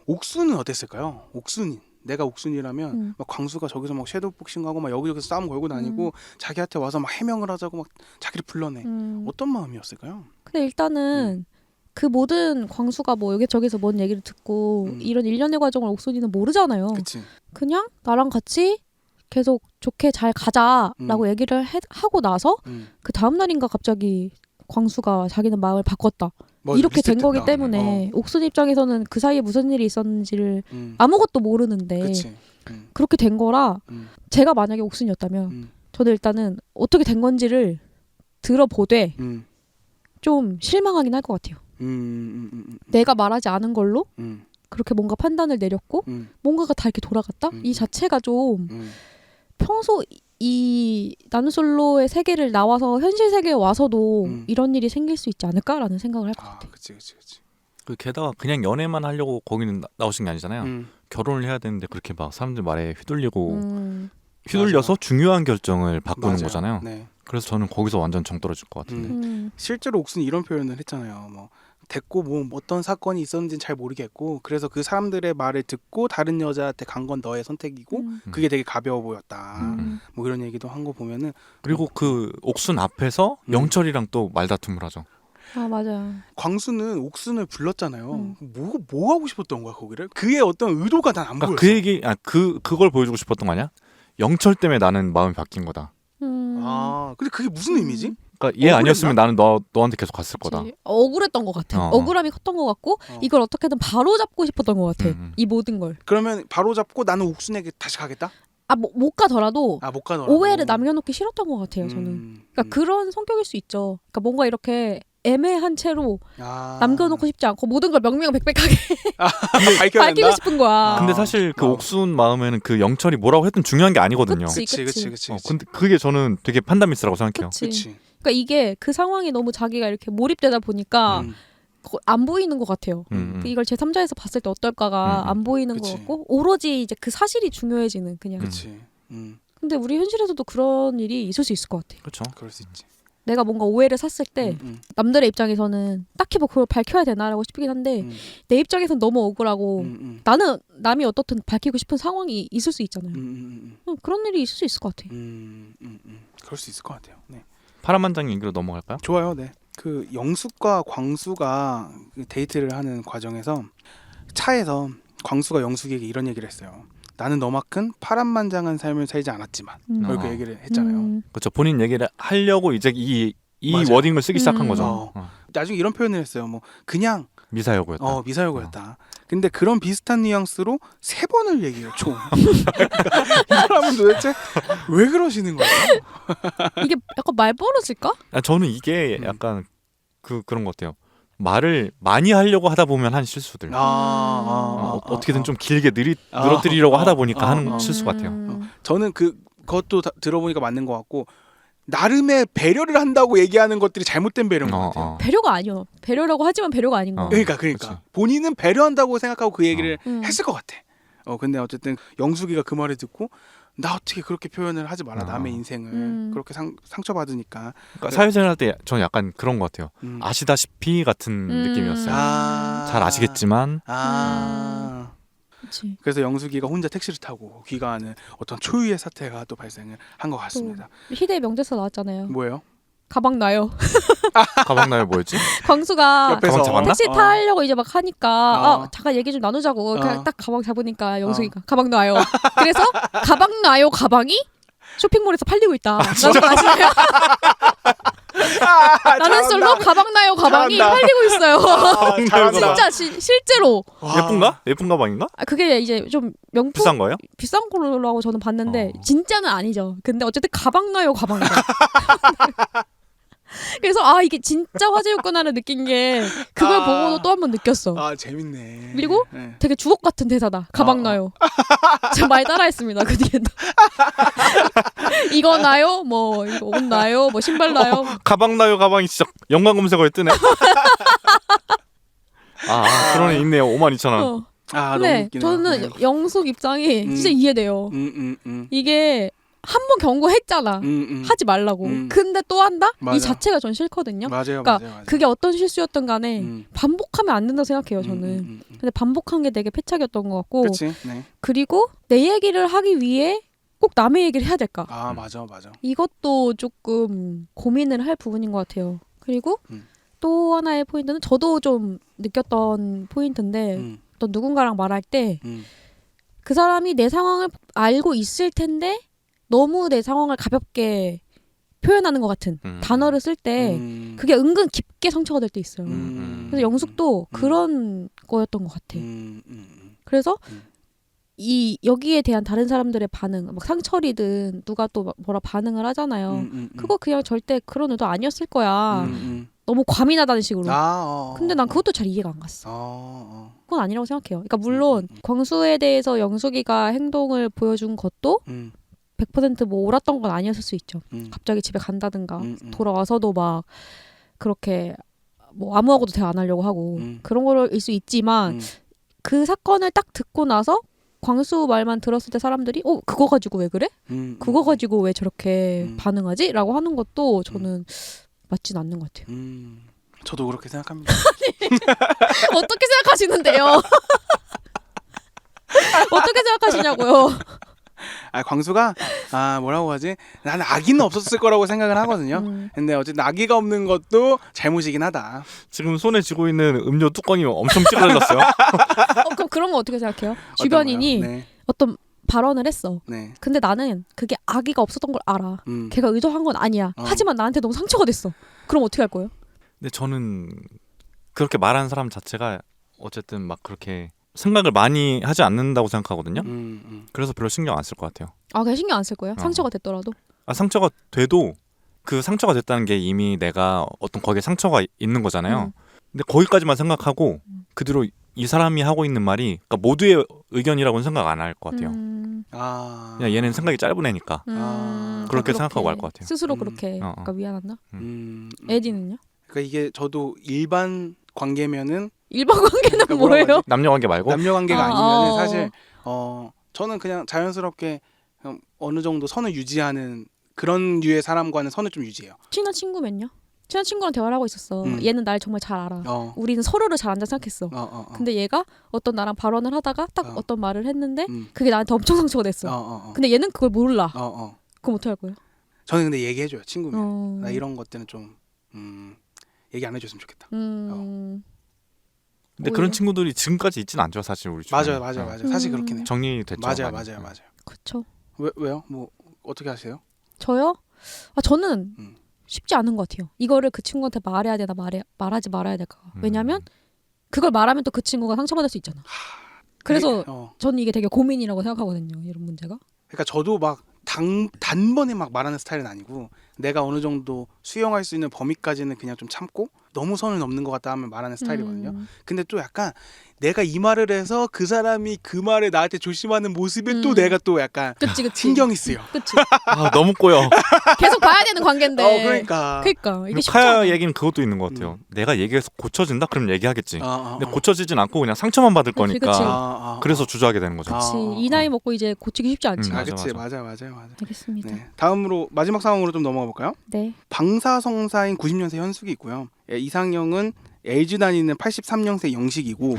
[SPEAKER 2] 옥순은 어땠을까요? 옥순이. 내가 옥순이라면 막 광수가 저기서 막 섀도우 복싱하고 막 여기저기서 싸움 걸고 다니고 자기한테 와서 막 해명을 하자고 막 자기를 불러내. 어떤 마음이었을까요?
[SPEAKER 1] 근데 일단은 그 모든 광수가 뭐 여기저기서 뭔 얘기를 듣고 이런 일련의 과정을 옥순이는 모르잖아요.
[SPEAKER 2] 그치.
[SPEAKER 1] 그냥 나랑 같이 계속 좋게 잘 가자라고 얘기를 하고 나서 그 다음 날인가 갑자기 광수가 자기는 마음을 바꿨다. 이렇게 된 거기 때문에 옥순 입장에서는 그 사이에 무슨 일이 있었는지를 아무것도 모르는데
[SPEAKER 2] 그치.
[SPEAKER 1] 그렇게 된 거라 제가 만약에 옥순이었다면 저는 일단은 어떻게 된 건지를 들어보되 좀 실망하긴 할 것 같아요. 내가 말하지 않은 걸로 그렇게 뭔가 판단을 내렸고 뭔가가 다 이렇게 돌아갔다? 이 자체가 좀 평소 이 나는 솔로의 세계를 나와서 현실 세계에 와서도 이런 일이 생길 수 있지 않을까라는 생각을 할 것 같아요.
[SPEAKER 2] 그치.
[SPEAKER 3] 그 게다가 그냥 연애만 하려고 거기는 나오신 게 아니잖아요. 결혼을 해야 되는데 그렇게 막 사람들 말에 휘둘려서 중요한 결정을 바꾸는 거잖아요.
[SPEAKER 2] 네.
[SPEAKER 3] 그래서 저는 거기서 완전 정 떨어질 것 같은데.
[SPEAKER 2] 실제로 옥순이 이런 표현을 했잖아요. 뭐 됐고 뭐 어떤 사건이 있었는지는 잘 모르겠고 그래서 그 사람들의 말을 듣고 다른 여자한테 간 건 너의 선택이고 그게 되게 가벼워 보였다. 뭐 그런 얘기도 한 거 보면은
[SPEAKER 3] 그리고 그 옥순 앞에서 영철이랑 또 말다툼을 하죠.
[SPEAKER 1] 맞아요.
[SPEAKER 2] 광수는 옥순을 불렀잖아요. 뭐 하고 싶었던 거야 거기를? 그의 어떤 의도가 난 안 보였어.
[SPEAKER 3] 그 얘기 그걸 보여주고 싶었던 거 아니야? 영철 때문에 나는 마음이 바뀐 거다.
[SPEAKER 2] 근데 그게 무슨 의미지?
[SPEAKER 3] 그러니까 얘 아니었으면 나는 너한테 계속 갔을 거다.
[SPEAKER 1] 억울했던 것 같아. 억울함이 컸던 것 같고 이걸 어떻게든 바로 잡고 싶었던 것 같아. 이 모든 걸.
[SPEAKER 2] 그러면 바로 잡고 나는 옥순에게 다시 가겠다?
[SPEAKER 1] 못 가더라도
[SPEAKER 2] 못 가더라도
[SPEAKER 1] 오해를 남겨놓기 싫었던 것 같아요. 저는. 그러니까 그런 성격일 수 있죠. 그러니까 뭔가 이렇게 애매한 채로 남겨놓고 싶지 않고 모든 걸 명명백백하게 밝히고 싶은 거야.
[SPEAKER 3] 근데 사실 그 옥순 마음에는 그 영철이 뭐라고 했든 중요한 게 아니거든요.
[SPEAKER 2] 그치.
[SPEAKER 3] 근데 그게 저는 되게 판단 미스라고 생각해요.
[SPEAKER 2] 그치.
[SPEAKER 1] 그러니까 이게 그 상황이 너무 자기가 이렇게 몰입되다 보니까 안 보이는 것 같아요. 이걸 제3자에서 봤을 때 어떨까가 안 보이는 것 같고 오로지 이제 그 사실이 중요해지는 그냥.
[SPEAKER 2] 그치.
[SPEAKER 1] 근데 우리 현실에서도 그런 일이 있을 수 있을 것 같아.
[SPEAKER 3] 그렇죠.
[SPEAKER 2] 그럴 수 있지.
[SPEAKER 1] 내가 뭔가 오해를 샀을 때 남들의 입장에서는 딱히 뭐 그걸 밝혀야 되나라고 싶긴 한데 내 입장에서는 너무 억울하고 나는 남이 어떻든 밝히고 싶은 상황이 있을 수 있잖아요. 그런 일이 있을 수 있을 것 같아.
[SPEAKER 2] 그럴 수 있을 것 같아요. 네.
[SPEAKER 3] 파란만장 얘기로 넘어갈까요?
[SPEAKER 2] 좋아요. 네. 그 영숙과 광수가 그 데이트를 하는 과정에서 차에서 광수가 영숙에게 이런 얘기를 했어요. 나는 너만큼 파란만장한 삶을 살지 않았지만 이렇게 얘기를 했잖아요.
[SPEAKER 3] 그렇죠. 본인 얘기를 하려고 이제 이 워딩을 쓰기 시작한 거죠.
[SPEAKER 2] 나중에 이런 표현을 했어요. 뭐 그냥
[SPEAKER 3] 미사여구였다.
[SPEAKER 2] 미사여구였다. 근데 그런 비슷한 뉘앙스로 3번을 얘기해요. 총. 이 사람은 도대체 왜 그러시는 거예요?
[SPEAKER 1] 이게 약간 말버릇일까?
[SPEAKER 3] 저는 이게 약간 그런 것 같아요. 말을 많이 하려고 하다 보면 한 실수들. 어떻게든 좀 길게 늘어뜨리려고 하다 보니까 하는 실수 같아요.
[SPEAKER 2] 저는 그것도 들어보니까 맞는 것 같고 나름의 배려를 한다고 얘기하는 것들이 잘못된 배려인 것 같아요.
[SPEAKER 1] 배려가 아니요. 배려라고 하지만 배려가 아닌 거.
[SPEAKER 2] 그러니까
[SPEAKER 3] 그치.
[SPEAKER 2] 본인은 배려한다고 생각하고 그 얘기를 했을 것 같아. 근데 어쨌든 영숙이가 그 말을 듣고 나 어떻게 그렇게 표현을 하지 말라 남의 인생을 그렇게 상처받으니까.
[SPEAKER 3] 그러니까 사회생활 할 때 저는 약간 그런 것 같아요. 아시다시피 같은 느낌이었어요. 잘 아시겠지만.
[SPEAKER 1] 그치.
[SPEAKER 2] 그래서 영숙이가 혼자 택시를 타고 귀가하는 어떤 초유의 사태가 또 발생을 한 것 같습니다.
[SPEAKER 1] 희대의 명대사 나왔잖아요.
[SPEAKER 2] 뭐예요?
[SPEAKER 1] 가방 놔요.
[SPEAKER 3] 가방 나요 뭐였지?
[SPEAKER 1] 광수가
[SPEAKER 2] 옆에서
[SPEAKER 3] 가방 잡았나?
[SPEAKER 1] 택시 타려고 이제 막 하니까
[SPEAKER 2] 어.
[SPEAKER 1] 잠깐 얘기 좀 나누자고 그냥 딱 가방 잡으니까 영숙이가
[SPEAKER 2] 어.
[SPEAKER 1] 가방 놔요. 그래서 가방 놔요 가방이 쇼핑몰에서 팔리고 있다. 나도 아시나요? 나는 솔로 가방 놔요 가방이
[SPEAKER 2] 잘한다.
[SPEAKER 1] 팔리고 있어요.
[SPEAKER 2] 잘한다.
[SPEAKER 1] 진짜 실제로.
[SPEAKER 2] 와.
[SPEAKER 3] 예쁜가? 예쁜 가방인가?
[SPEAKER 1] 그게 이제 좀 명품
[SPEAKER 3] 비싼 거예요?
[SPEAKER 1] 비싼 걸로 저는 봤는데 진짜는 아니죠. 근데 어쨌든 가방 놔요 가방이다. 그래서 이게 진짜 화제였구나를 느낀 게 그걸 보고도 또 한 번 느꼈어.
[SPEAKER 2] 재밌네.
[SPEAKER 1] 그리고
[SPEAKER 2] 네.
[SPEAKER 1] 되게 주옥 같은 대사다. 가방 놔요. 제가 많이 따라했습니다. 그 뒤에도. 이거 놔요? 뭐 이거 옷 놔요? 뭐 신발 놔요?
[SPEAKER 3] 가방 나요 가방이 진짜 연관 검색어에 뜨네. 그런 애 있네요. 52,000원.
[SPEAKER 2] 너무
[SPEAKER 1] 근데
[SPEAKER 2] 웃기네요.
[SPEAKER 1] 저는
[SPEAKER 2] 네.
[SPEAKER 1] 영숙 입장이 진짜 이해돼요. 이게 한 번 경고했잖아. 하지 말라고. 근데 또 한다?
[SPEAKER 2] 맞아.
[SPEAKER 1] 이 자체가 전 싫거든요.
[SPEAKER 2] 맞아요,
[SPEAKER 1] 그러니까
[SPEAKER 2] 맞아요.
[SPEAKER 1] 그게 어떤 실수였던 간에 반복하면 안 된다고 생각해요. 저는. 근데 반복한 게 되게 패착이었던 것 같고.
[SPEAKER 2] 그렇지. 네.
[SPEAKER 1] 그리고 내 얘기를 하기 위해 꼭 남의 얘기를 해야 될까?
[SPEAKER 2] 맞아.
[SPEAKER 1] 이것도 조금 고민을 할 부분인 것 같아요. 그리고 또 하나의 포인트는 저도 좀 느꼈던 포인트인데 어떤 누군가랑 말할 때 그 사람이 내 상황을 알고 있을 텐데 너무 내 상황을 가볍게 표현하는 것 같은 단어를 쓸 때 그게 은근 깊게 상처가 될 때 있어요. 그래서 영숙도 그런 거였던 것 같아. 그래서 이 여기에 대한 다른 사람들의 반응, 막 상철이든 누가 또 뭐라 반응을 하잖아요. 그거 그냥 절대 그런 의도 아니었을 거야. 너무 과민하다는 식으로. 근데 난 그것도 잘 이해가 안 갔어. 그건 아니라고 생각해요. 그러니까 물론 광수에 대해서 영숙이가 행동을 보여준 것도 100%뭐 옳았던 건 아니었을 수 있죠. 갑자기 집에 간다든가 돌아와서도 막 그렇게 뭐 아무하고도 대화 안 하려고 하고 그런 거일 수 있지만 그 사건을 딱 듣고 나서 광수 말만 들었을 때 사람들이 그거 가지고 왜 그래? 그거 가지고 왜 저렇게 반응하지? 라고 하는 것도 저는 맞진 않는 것 같아요.
[SPEAKER 2] 저도 그렇게 생각합니다.
[SPEAKER 1] 어떻게 생각하시는데요? 어떻게 생각하시냐고요?
[SPEAKER 2] 광수가 뭐라고 하지? 나는 악의는 없었을 거라고 생각을 하거든요. 근데 어쨌든 악의가 없는 것도 잘못이긴 하다.
[SPEAKER 3] 지금 손에 쥐고 있는 음료 뚜껑이 엄청 찌그러졌어요.
[SPEAKER 1] 그럼 그런 거 어떻게 생각해요? 주변인이
[SPEAKER 2] 네.
[SPEAKER 1] 어떤 발언을 했어.
[SPEAKER 2] 네.
[SPEAKER 1] 근데 나는 그게 악의가 없었던 걸 알아. 걔가 의도한 건 아니야. 하지만 나한테 너무 상처가 됐어. 그럼 어떻게 할 거예요?
[SPEAKER 3] 근데 저는 그렇게 말하는 사람 자체가 어쨌든 막 그렇게 생각을 많이 하지 않는다고 생각하거든요. 그래서 별로 신경 안 쓸 것 같아요.
[SPEAKER 1] 그냥 신경 안 쓸 거예요? 상처가 됐더라도?
[SPEAKER 3] 상처가 돼도 그 상처가 됐다는 게 이미 내가 어떤 거기에 상처가 있는 거잖아요. 근데 거기까지만 생각하고 그 뒤로 이 사람이 하고 있는 말이 그러니까 모두의 의견이라고는 생각 안 할 것 같아요. 그냥 얘는 생각이 짧은 애니까 그렇게 생각하고 갈 것 같아요.
[SPEAKER 1] 스스로 그렇게 그러니까 미안하나? 에디는요?
[SPEAKER 2] 그러니까 이게 저도 일반 관계면은
[SPEAKER 1] 일반 관계는
[SPEAKER 2] 그러니까
[SPEAKER 1] 뭐예요?
[SPEAKER 3] 남녀 관계 말고?
[SPEAKER 2] 남녀 관계가 아니면은 사실 저는 그냥 자연스럽게 그냥 어느 정도 선을 유지하는 그런 류의 사람과는 선을 좀 유지해요.
[SPEAKER 1] 친한 친구면요? 친한 친구랑 대화를 하고 있었어. 얘는 날 정말 잘 알아. 우리는 서로를 잘 안다 생각했어. 근데 얘가 어떤 나랑 발언을 하다가 딱 어떤 말을 했는데 그게 나한테 엄청 상처가 됐어. 근데 얘는 그걸 몰라. 그럼 어떻게 할 거예요?
[SPEAKER 2] 저는 근데 얘기해줘요. 친구면. 나 이런 것들은 좀 얘기 안 해줬으면 좋겠다.
[SPEAKER 3] 근데
[SPEAKER 1] 오히려?
[SPEAKER 3] 그런 친구들이 지금까지 있진 않죠, 사실 우리 주변에.
[SPEAKER 2] 맞아요. 사실 그렇긴 해.
[SPEAKER 3] 정리됐죠.
[SPEAKER 2] 맞아요.
[SPEAKER 3] 많이.
[SPEAKER 1] 그쵸.
[SPEAKER 2] 왜요? 뭐 어떻게 하세요?
[SPEAKER 1] 저요? 저는 쉽지 않은 것 같아요. 이거를 그 친구한테 말해야 되나 말하지 말아야 될까. 왜냐면 그걸 말하면 또 그 친구가 상처받을 수 있잖아. 그래서 저는 이게 되게 고민이라고 생각하거든요. 이런 문제가.
[SPEAKER 2] 그러니까 저도 막 단번에 막 말하는 스타일은 아니고 내가 어느 정도 수용할 수 있는 범위까지는 그냥 좀 참고 너무 선을 넘는 것 같다 하면 말하는 스타일이거든요. 근데 또 약간 내가 이 말을 해서 그 사람이 그 말에 나한테 조심하는 모습에 또 내가 또 약간
[SPEAKER 1] 그치.
[SPEAKER 2] 신경이 쓰여.
[SPEAKER 1] 그치.
[SPEAKER 3] 아, 너무 꼬여.
[SPEAKER 1] 계속 봐야 되는 관계인데.
[SPEAKER 2] 그러니까.
[SPEAKER 1] 이게 쉽지
[SPEAKER 3] 카야
[SPEAKER 1] 않아.
[SPEAKER 3] 얘기는 그것도 있는 것 같아요. 내가 얘기해서 고쳐진다? 그럼 얘기하겠지. 근데
[SPEAKER 2] 어.
[SPEAKER 3] 고쳐지진 않고 그냥 상처만 받을
[SPEAKER 1] 그치,
[SPEAKER 3] 거니까.
[SPEAKER 1] 그치.
[SPEAKER 3] 그래서 주저하게 되는 거죠.
[SPEAKER 1] 그치.
[SPEAKER 2] 어.
[SPEAKER 1] 이 나이 먹고 이제 고치기 쉽지 않지.
[SPEAKER 3] 맞아,
[SPEAKER 2] 그치.
[SPEAKER 3] 맞아.
[SPEAKER 2] 맞아요.
[SPEAKER 1] 알겠습니다.
[SPEAKER 2] 네. 다음으로 마지막 상황으로 좀 넘어가 볼까요?
[SPEAKER 1] 네.
[SPEAKER 2] 방사성사인 90년생 현숙이 있고요. 이상형은 LG 다니는 83년생 영식이고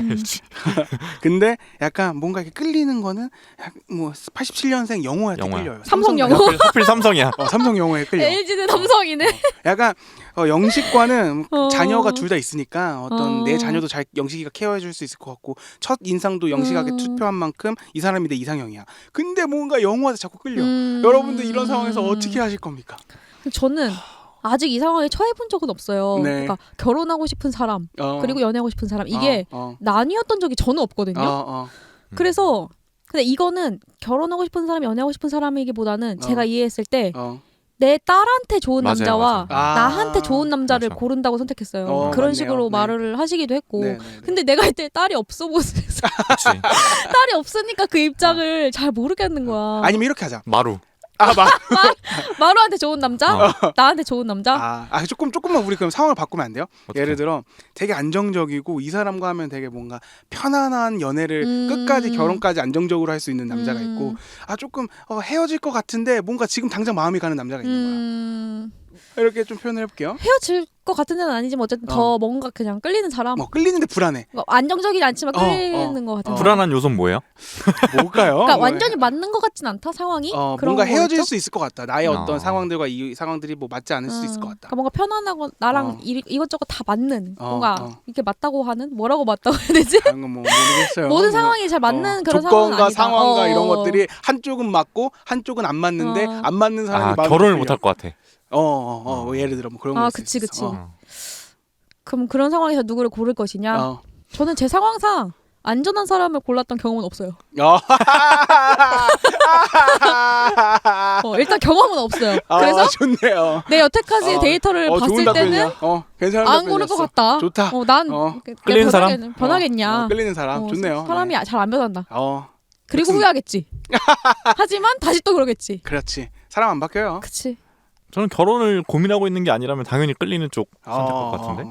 [SPEAKER 2] 근데 약간 뭔가 이렇게 끌리는 거는 뭐 87년생 영호한테
[SPEAKER 3] 영호야.
[SPEAKER 2] 끌려요.
[SPEAKER 1] 삼성 영호?
[SPEAKER 3] 하필 삼성이야.
[SPEAKER 2] 삼성 영호에 끌려.
[SPEAKER 1] LG는 삼성이네.
[SPEAKER 2] 약간 영식과는
[SPEAKER 1] 어.
[SPEAKER 2] 자녀가 둘 다 있으니까 어떤
[SPEAKER 1] 어.
[SPEAKER 2] 내 자녀도 잘 영식이가 케어해 줄 수 있을 것 같고 첫 인상도 영식에게 투표한 만큼 이 사람이 내 이상형이야. 근데 뭔가 영호한테 자꾸 끌려. 여러분들 이런 상황에서 어떻게 하실 겁니까?
[SPEAKER 1] 저는 아직 이 상황에 처해본 적은 없어요.
[SPEAKER 2] 네.
[SPEAKER 1] 그러니까 결혼하고 싶은 사람 그리고 연애하고 싶은 사람 이게 나뉘었던 적이 저는 없거든요. 그래서 근데 이거는 결혼하고 싶은 사람, 연애하고 싶은 사람이기보다는 제가 이해했을 때 내 딸한테 좋은
[SPEAKER 3] 맞아요,
[SPEAKER 1] 남자와
[SPEAKER 3] 맞아요.
[SPEAKER 1] 나한테 좋은 남자를
[SPEAKER 3] 맞아.
[SPEAKER 1] 고른다고 선택했어요. 그런
[SPEAKER 2] 맞네요.
[SPEAKER 1] 식으로
[SPEAKER 2] 네.
[SPEAKER 1] 말을 하시기도 했고.
[SPEAKER 2] 네.
[SPEAKER 1] 근데 내가 이때 딸이 없어 보여서
[SPEAKER 3] 그치.
[SPEAKER 1] 딸이 없으니까 그 입장을 잘 모르겠는 거야.
[SPEAKER 2] 아니면 이렇게 하자.
[SPEAKER 3] 마루.
[SPEAKER 1] 마루한테 좋은 남자, 나한테 좋은 남자.
[SPEAKER 2] 조금만 우리 그럼 상황을 바꾸면 안 돼요?
[SPEAKER 3] 어떡해?
[SPEAKER 2] 예를 들어 되게 안정적이고 이 사람과 하면 되게 뭔가 편안한 연애를 끝까지 결혼까지 안정적으로 할 수 있는 남자가 있고 조금 헤어질 것 같은데 뭔가 지금 당장 마음이 가는 남자가 있는 거야. 이렇게 좀 표현을 해볼게요.
[SPEAKER 1] 헤어질 것 같은 데는 아니지만 어쨌든 더 뭔가 그냥 끌리는 사람.
[SPEAKER 2] 끌리는데 불안해.
[SPEAKER 1] 안정적이지 않지만 끌리는 것 같은.
[SPEAKER 3] 불안한 요소는 뭐예요?
[SPEAKER 2] 뭘까요?
[SPEAKER 1] 그러니까 완전히 맞는 것 같진 않다 상황이. 그런
[SPEAKER 2] 뭔가 헤어질
[SPEAKER 1] 거겠죠?
[SPEAKER 2] 수 있을 것 같다. 나의 어떤 상황들과 이 상황들이 뭐 맞지 않을 수 있을 것 같다.
[SPEAKER 1] 그러니까 뭔가 편안하고 나랑 이것저것 다 맞는 뭔가 이렇게 맞다고 하는 뭐라고 맞다고 해야 되지?
[SPEAKER 2] 그런 건 뭐 모르겠어요.
[SPEAKER 1] 모든 상황이 잘 맞는 그런 상황은
[SPEAKER 2] 조건과
[SPEAKER 1] 아니다.
[SPEAKER 2] 상황과 이런 것들이 한쪽은 맞고 한쪽은 안 맞는데 안 맞는 사람이 마음이
[SPEAKER 3] 결혼을
[SPEAKER 2] 끌려.
[SPEAKER 3] 못 할 것 같아.
[SPEAKER 2] 뭐 예를 들어 뭐 그런 거 있을
[SPEAKER 1] 그치.
[SPEAKER 2] 수 있어.
[SPEAKER 1] 그럼 그런 상황에서 누구를 고를 것이냐? 저는 제 상황상 안전한 사람을 골랐던 경험은 없어요. 일단 경험은 없어요. 그래서
[SPEAKER 2] 좋네요.
[SPEAKER 1] 내 여태까지 데이터를
[SPEAKER 2] 좋은
[SPEAKER 1] 봤을 때는
[SPEAKER 2] 답변이야. 괜찮은
[SPEAKER 1] 안 고를 것 같다.
[SPEAKER 2] 좋다.
[SPEAKER 1] 난
[SPEAKER 3] 끌리는 사람?
[SPEAKER 1] 변하겠냐?
[SPEAKER 2] 끌리는 사람 좋네요.
[SPEAKER 1] 사람이 잘 안 변한다. 그리고
[SPEAKER 2] 그렇습니다.
[SPEAKER 1] 후회하겠지. 하지만 다시 또 그러겠지.
[SPEAKER 2] 그렇지. 사람 안 바뀌어요.
[SPEAKER 1] 그치.
[SPEAKER 3] 저는 결혼을 고민하고 있는 게 아니라면 당연히 끌리는 쪽 선택할 것 같은데.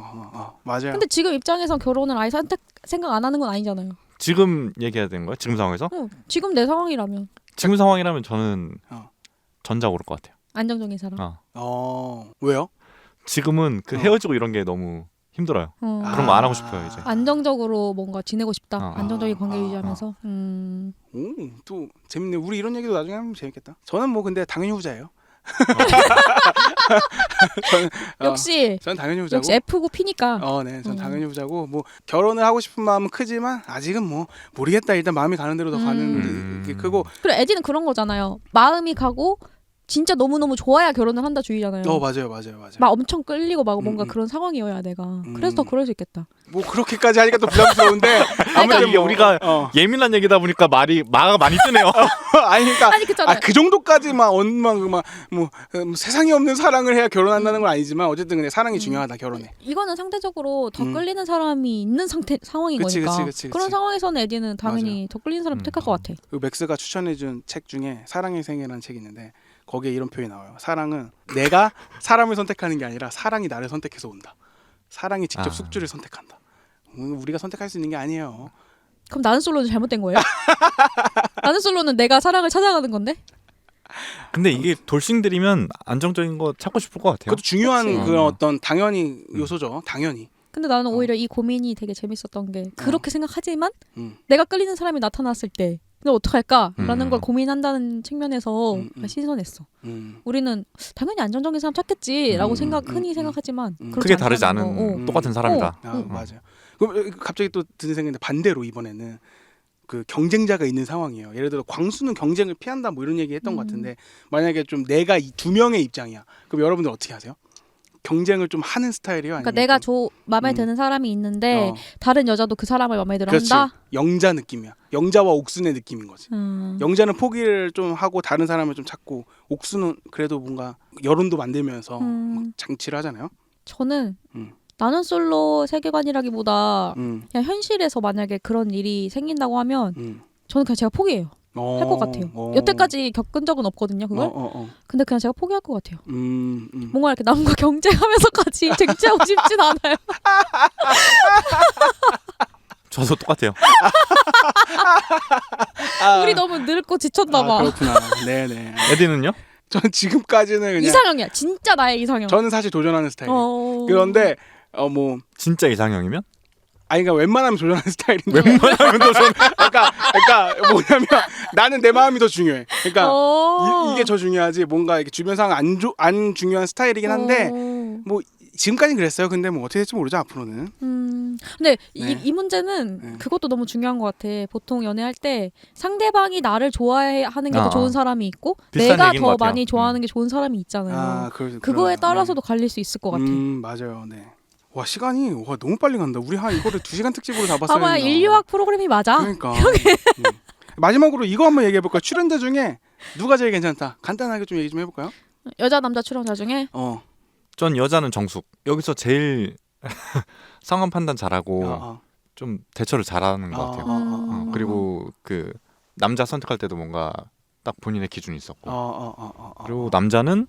[SPEAKER 2] 맞아요.
[SPEAKER 1] 근데 지금 입장에선 결혼을 아예 생각 안 하는 건 아니잖아요.
[SPEAKER 3] 지금 얘기해야 되는 거야? 지금 상황에서?
[SPEAKER 1] 지금 내 상황이라면.
[SPEAKER 3] 지금 상황이라면 저는 전자 고를 것 같아요.
[SPEAKER 1] 안정적인 사람.
[SPEAKER 2] 왜요?
[SPEAKER 3] 지금은 그 헤어지고 이런 게 너무 힘들어요. 그런 거 안 하고 싶어요 이제.
[SPEAKER 1] 안정적으로 뭔가 지내고 싶다. 안정적인 관계 유지하면서.
[SPEAKER 2] 또 재밌네. 우리 이런 얘기도 나중에 하면 재밌겠다. 저는 뭐 근데 당연히 후자예요. 저는 당연히 후자고.
[SPEAKER 1] 역시 F고 P니까.
[SPEAKER 2] 네, 전 당연히 후자고 뭐 결혼을 하고 싶은 마음은 크지만 아직은 뭐 모르겠다. 일단 마음이 가는 대로 더 가는 게 크고.
[SPEAKER 1] 그리고 에디는 그런 거잖아요. 마음이 가고 진짜 너무너무 좋아야 결혼을 한다 주의잖아요.
[SPEAKER 2] 맞아요.
[SPEAKER 1] 막 엄청 끌리고 막 뭔가 그런 상황이어야 내가. 그래서 더 그럴 수 있겠다.
[SPEAKER 2] 뭐 그렇게까지 하니까 또 부담스러운데
[SPEAKER 3] 아무래도 이게 우리가 예민한 얘기다 보니까 마가 많이 뜨네요.
[SPEAKER 2] 그러니까 그 정도까지 막 세상에 없는 사랑을 해야 결혼한다는 건 아니지만 어쨌든 근데 사랑이 중요하다 결혼에.
[SPEAKER 1] 이거는 상대적으로 더 끌리는 사람이 있는 상황인 거니까.
[SPEAKER 2] 그치.
[SPEAKER 1] 그런 상황에서는 에디는 당연히 더 끌리는 사람 택할 것 같아.
[SPEAKER 2] 그 맥스가 추천해준 책 중에 사랑의 생애라는 책이 있는데 거기에 이런 표현이 나와요. 사랑은 내가 사람을 선택하는 게 아니라 사랑이 나를 선택해서 온다. 사랑이 직접 숙주를 선택한다. 우리가 선택할 수 있는 게 아니에요.
[SPEAKER 1] 그럼 나는 솔로는 잘못된 거예요? 나는 솔로는 내가 사랑을 찾아가는 건데?
[SPEAKER 3] 근데 이게 돌싱들이면 안정적인 거 찾고 싶을 것 같아요.
[SPEAKER 2] 그것도 중요한 그런 어떤 당연히 요소죠. 당연히.
[SPEAKER 1] 근데 나는 오히려 이 고민이 되게 재밌었던 게 그렇게 생각하지만 내가 끌리는 사람이 나타났을 때 근데 어떡할까라는 걸 고민한다는 측면에서 신선했어. 우리는 당연히 안정적인 사람 찾겠지라고 흔히 생각하지만
[SPEAKER 3] 크게 다르지 않은 똑같은 사람이다.
[SPEAKER 2] 맞아요. 그럼 갑자기 또 드는 생각인데 반대로 이번에는 그 경쟁자가 있는 상황이에요. 예를 들어 광수는 경쟁을 피한다 뭐 이런 얘기 했던 것 같은데 만약에 좀 내가 이 두 명의 입장이야. 그럼 여러분들 어떻게 하세요? 경쟁을 좀 하는 스타일이요?
[SPEAKER 1] 그러니까
[SPEAKER 2] 아니면
[SPEAKER 1] 내가
[SPEAKER 2] 좀-
[SPEAKER 1] 마음에 드는 사람이 있는데 다른 여자도 그 사람을 마음에 들어
[SPEAKER 2] 그렇지.
[SPEAKER 1] 한다.
[SPEAKER 2] 영자 느낌이야. 영자와 옥순의 느낌인 거지. 영자는 포기를 좀 하고 다른 사람을 좀 찾고 옥수는 그래도 뭔가 여론도 만들면서 막 장치를 하잖아요.
[SPEAKER 1] 저는
[SPEAKER 2] 음.
[SPEAKER 1] 나는 솔로 세계관이라기보다
[SPEAKER 2] 음.
[SPEAKER 1] 그냥 현실에서 만약에 그런 일이 생긴다고 하면
[SPEAKER 2] 음.
[SPEAKER 1] 저는 그냥 제가 포기해요. 할 것 같아요. 여태까지 겪은 적은 없거든요, 그걸. 근데 그냥 제가 포기할 것 같아요. 뭔가 이렇게 남과 경쟁하면서까지 쟁취하고 싶진 않아요.
[SPEAKER 3] 저도 똑같아요.
[SPEAKER 1] 우리 너무 늙고 지쳤나 봐.
[SPEAKER 2] 그렇구나. 네네.
[SPEAKER 3] 에디는요?
[SPEAKER 2] 저는 지금까지는 그냥
[SPEAKER 1] 이상형이야. 진짜 나의 이상형.
[SPEAKER 2] 저는 사실 도전하는 스타일이에요. 그런데 뭐
[SPEAKER 3] 진짜 이상형이면?
[SPEAKER 2] 아니 그러니까 웬만하면 도전하는 스타일인데
[SPEAKER 3] 웬만하면 도전.
[SPEAKER 2] 그러니까 뭐냐면 나는 내 마음이 더 중요해. 그러니까 이게 더 중요하지. 뭔가 이렇게 주변 상황 안 중요한 스타일이긴 한데 뭐 지금까지는 그랬어요. 근데 뭐 어떻게 될지 모르죠 앞으로는.
[SPEAKER 1] 근데
[SPEAKER 2] 네.
[SPEAKER 1] 이 문제는
[SPEAKER 2] 네.
[SPEAKER 1] 그것도 너무 중요한 것 같아. 보통 연애할 때 상대방이 나를 좋아하는 게 더 좋은 사람이 있고
[SPEAKER 3] 비슷한
[SPEAKER 1] 내가
[SPEAKER 3] 얘기인 것
[SPEAKER 1] 더
[SPEAKER 3] 같아요.
[SPEAKER 1] 많이 좋아하는 게 좋은 사람이 있잖아요. 그거에
[SPEAKER 2] 그러네요.
[SPEAKER 1] 따라서도 갈릴 수 있을 것 같아.
[SPEAKER 2] 맞아요. 네. 와 시간이 너무 빨리 간다. 우리 한 이거를 2시간 특집으로 잡았어야
[SPEAKER 1] 봐봐요.
[SPEAKER 2] 했나.
[SPEAKER 1] 인류학 프로그램이 맞아.
[SPEAKER 2] 그러니까. 마지막으로 이거 한번 얘기해 볼까요? 출연자 중에 누가 제일 괜찮다. 간단하게 좀 얘기 좀 해볼까요?
[SPEAKER 1] 여자 남자 출연자 중에
[SPEAKER 3] 전 여자는 정숙. 여기서 제일 상황 판단 잘하고 좀 대처를 잘하는 것 같아요. 그리고 그 남자 선택할 때도 뭔가 딱 본인의 기준이 있었고. 그리고 남자는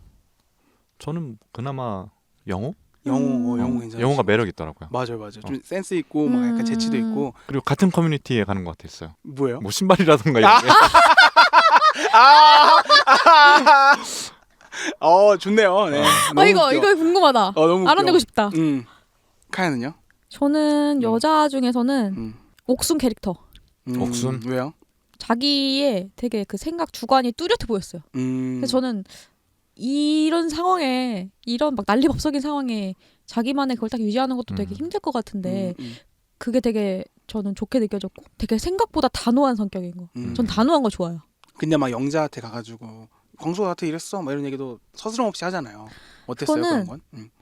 [SPEAKER 3] 저는 그나마 영호?
[SPEAKER 2] 영호 괜찮아.
[SPEAKER 3] 영호가 매력 있더라고요.
[SPEAKER 2] 맞아요. 좀 센스 있고 막 약간 재치도 있고.
[SPEAKER 3] 그리고 같은 커뮤니티에 가는 것 같았어요.
[SPEAKER 2] 뭐예요?
[SPEAKER 3] 뭐 신발이라든가 이런 게.
[SPEAKER 2] 좋네요. 네. 너무
[SPEAKER 1] 이거
[SPEAKER 2] 웃겨.
[SPEAKER 1] 이거 궁금하다.
[SPEAKER 2] 너무
[SPEAKER 1] 알아내고
[SPEAKER 2] 웃겨.
[SPEAKER 1] 싶다.
[SPEAKER 2] 카야는요?
[SPEAKER 1] 저는 여자 중에서는 옥순 캐릭터.
[SPEAKER 3] 옥순?
[SPEAKER 2] 왜요?
[SPEAKER 1] 자기의 되게 그 생각 주관이 뚜렷해 보였어요. 그래서 저는 이런 상황에 이런 막 난리법석인 상황에 자기만의 그걸 딱 유지하는 것도 되게 힘들 것 같은데 그게 되게 저는 좋게 느껴졌고 되게 생각보다 단호한 성격인 거. 전 단호한 거 좋아요.
[SPEAKER 2] 근데 막 영자한테 가가지고 광수가 나한테 이랬어 막 이런 얘기도 서스럼 없이 하잖아요. 어땠어요 그런 건?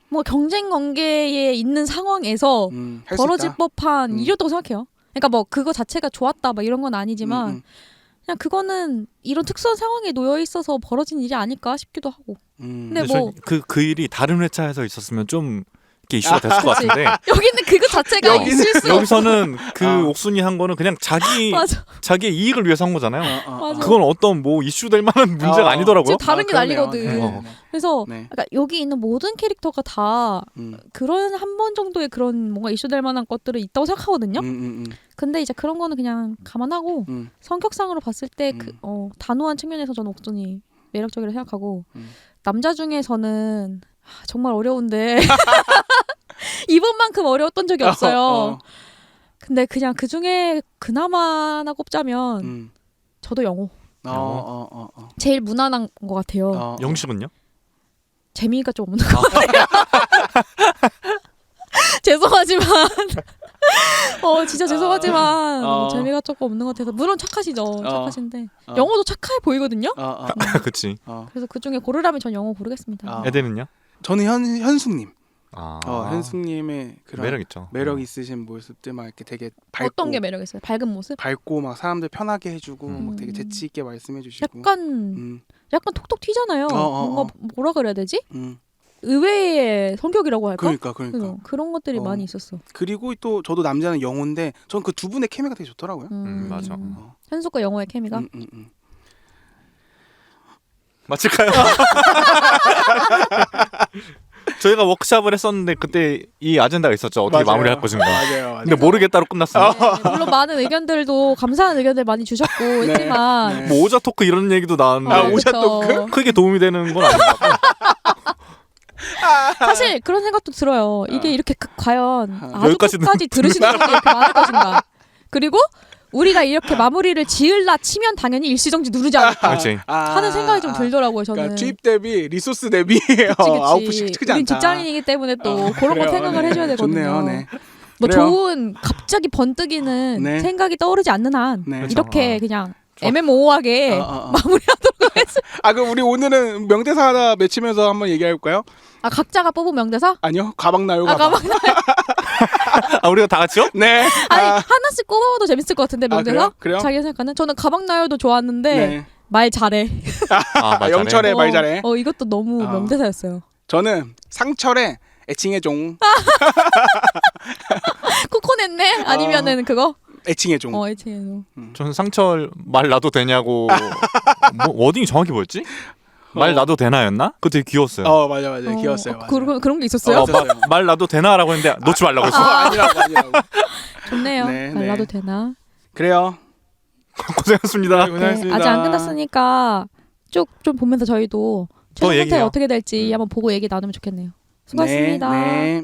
[SPEAKER 1] 뭐 경쟁 관계에 있는 상황에서
[SPEAKER 2] 할수
[SPEAKER 1] 벌어질
[SPEAKER 2] 있다?
[SPEAKER 1] 법한 일이었다고 생각해요. 그러니까 뭐 그거 자체가 좋았다 막 이런 건 아니지만 그냥 그거는 이런 특수한 상황에 놓여 있어서 벌어진 일이 아닐까 싶기도 하고. 근데 뭐
[SPEAKER 3] 그 일이 다른 회차에서 있었으면 좀 이렇게 이슈가 됐을 것 같은데
[SPEAKER 1] 여기는 그거 자체가 있을 수
[SPEAKER 3] 여기서는 그 옥순이 한 거는 그냥
[SPEAKER 1] 맞아.
[SPEAKER 3] 자기의 이익을 위해서 한 거잖아요.
[SPEAKER 1] 맞아.
[SPEAKER 3] 그건 어떤 뭐 이슈 될 만한 문제가 아니더라고요.
[SPEAKER 1] 지금 다른 게
[SPEAKER 2] 그러네요.
[SPEAKER 1] 난리거든. 그래서 그러니까 여기 있는 모든 캐릭터가 다 그런 한 번 정도의 그런 뭔가 이슈될 만한 것들은 있다고 생각하거든요. 근데 이제 그런 거는 그냥 감안하고 성격상으로 봤을 때 단호한 측면에서 저는 옥순이 매력적이라고 생각하고 남자 중에서는 정말 어려운데 이번만큼 어려웠던 적이 없어요. 근데 그냥 그 중에 그나마 하나 꼽자면 저도 영호. 제일 무난한 것 같아요.
[SPEAKER 3] 영식은요?
[SPEAKER 1] 재미가 좀 없는 것 같아요. 죄송하지만 진짜 죄송하지만 재미가 조금 없는 것 같아서 물론 착하시죠. 착하신데 영호도 착해 보이거든요.
[SPEAKER 3] 그치.
[SPEAKER 1] 그래서 그 중에 고르라면 전 영호 고르겠습니다.
[SPEAKER 3] 에덴은요?
[SPEAKER 2] 저는 현숙님.
[SPEAKER 3] 아.
[SPEAKER 2] 현숙님의 그런
[SPEAKER 3] 매력 있죠.
[SPEAKER 2] 매력 있으신 모습들 막 이렇게 되게 밝고
[SPEAKER 1] 어떤 게 매력 있어요? 밝은 모습?
[SPEAKER 2] 밝고 막 사람들 편하게 해주고 막 되게 재치 있게 말씀해주시고.
[SPEAKER 1] 약간 톡톡 튀잖아요. 뭔가 뭐라 그래야 되지? 의외의 성격이라고 할까?
[SPEAKER 2] 그러니까
[SPEAKER 1] 그런 것들이 많이 있었어.
[SPEAKER 2] 그리고 또 저도 남자는 영호인데 전 그 두 분의 케미가 되게 좋더라고요.
[SPEAKER 3] 맞아.
[SPEAKER 1] 현숙과 영호의 케미가.
[SPEAKER 3] 맞을까요? 저희가 워크숍을 했었는데 그때 이 아젠다가 있었죠. 어떻게
[SPEAKER 2] 맞아요.
[SPEAKER 3] 마무리할 것인가.
[SPEAKER 2] 맞아요.
[SPEAKER 3] 근데 모르겠다로 끝났어요.
[SPEAKER 1] 네, 물론 많은 의견들도 감사한 의견들 많이 주셨고 했지만
[SPEAKER 3] 뭐 오자 토크 이런 얘기도 나왔는데
[SPEAKER 2] 오자
[SPEAKER 1] 그쵸.
[SPEAKER 2] 토크?
[SPEAKER 3] 크게 도움이 되는 건 아닌 것 같고.
[SPEAKER 1] 사실 그런 생각도 들어요. 이게 이렇게 과연
[SPEAKER 3] 여기까지
[SPEAKER 1] 아주까지 들으시는 분이 이렇게 많을 것인가. 그리고 우리가 이렇게 마무리를 지을라 치면 당연히 일시정지 누르지 않을까
[SPEAKER 3] 그렇지.
[SPEAKER 1] 하는 생각이 좀 들더라고요. 저는.
[SPEAKER 2] 그러니까 투입 대비 리소스 대비
[SPEAKER 1] 그치.
[SPEAKER 2] 아웃풋이 크지
[SPEAKER 1] 우린
[SPEAKER 2] 않다.
[SPEAKER 1] 직장인이기 때문에 또 그런 거 생각을 해줘야 되거든요.
[SPEAKER 2] 좋네요. 네.
[SPEAKER 1] 뭐
[SPEAKER 2] 그래요.
[SPEAKER 1] 좋은 갑자기 번뜩이는
[SPEAKER 2] 네.
[SPEAKER 1] 생각이 떠오르지 않는 한
[SPEAKER 2] 네.
[SPEAKER 1] 이렇게 그냥
[SPEAKER 3] 좋아.
[SPEAKER 1] 애매모호하게 마무리하도록
[SPEAKER 2] 그럼 우리 오늘은 명대사 하나 맺히면서 한번 얘기해볼까요?
[SPEAKER 1] 아 각자가 뽑은 명대사?
[SPEAKER 2] 아니요, 가방 나요,
[SPEAKER 1] 아
[SPEAKER 2] 가방.
[SPEAKER 1] 가방.
[SPEAKER 3] 우리가 다 같이요?
[SPEAKER 2] 네.
[SPEAKER 1] 아니 하나씩 꼽아도 재밌을 것 같은데 명대사?
[SPEAKER 2] 그래요?
[SPEAKER 1] 자기 생각하는? 저는 가방 나요도 좋았는데
[SPEAKER 2] 네.
[SPEAKER 1] 말 잘해.
[SPEAKER 3] 말
[SPEAKER 2] 영철의
[SPEAKER 3] 잘해.
[SPEAKER 2] 말 잘해.
[SPEAKER 1] 이것도 너무 명대사였어요.
[SPEAKER 2] 저는 상철의 애칭의 종.
[SPEAKER 1] 코코넷네? 아니면은 그거?
[SPEAKER 2] 애칭의 종.
[SPEAKER 1] 애칭의 종.
[SPEAKER 3] 저는 상철 말 놔도 되냐고 뭐 워딩이 정확히 뭐였지? 말 놔도 되나였나? 그거 되게 귀여웠어요.
[SPEAKER 2] 맞아 귀여웠어요. 맞아.
[SPEAKER 1] 그런 게 있었어요?
[SPEAKER 3] 말 놔도 되나라고 했는데 놓지 말라고 했어.
[SPEAKER 2] 아니라고.
[SPEAKER 1] 좋네요.
[SPEAKER 2] 네,
[SPEAKER 1] 말 놔도 되나?
[SPEAKER 2] 그래요.
[SPEAKER 3] 고생하셨습니다.
[SPEAKER 2] 네, 고생하셨습니다.
[SPEAKER 1] 아직 안 끝났으니까 쭉 좀 보면서 저희도 최종 선택
[SPEAKER 3] 얘기해요.
[SPEAKER 1] 어떻게 될지 한번 보고 얘기 나누면 좋겠네요. 수고하셨습니다.
[SPEAKER 2] 네.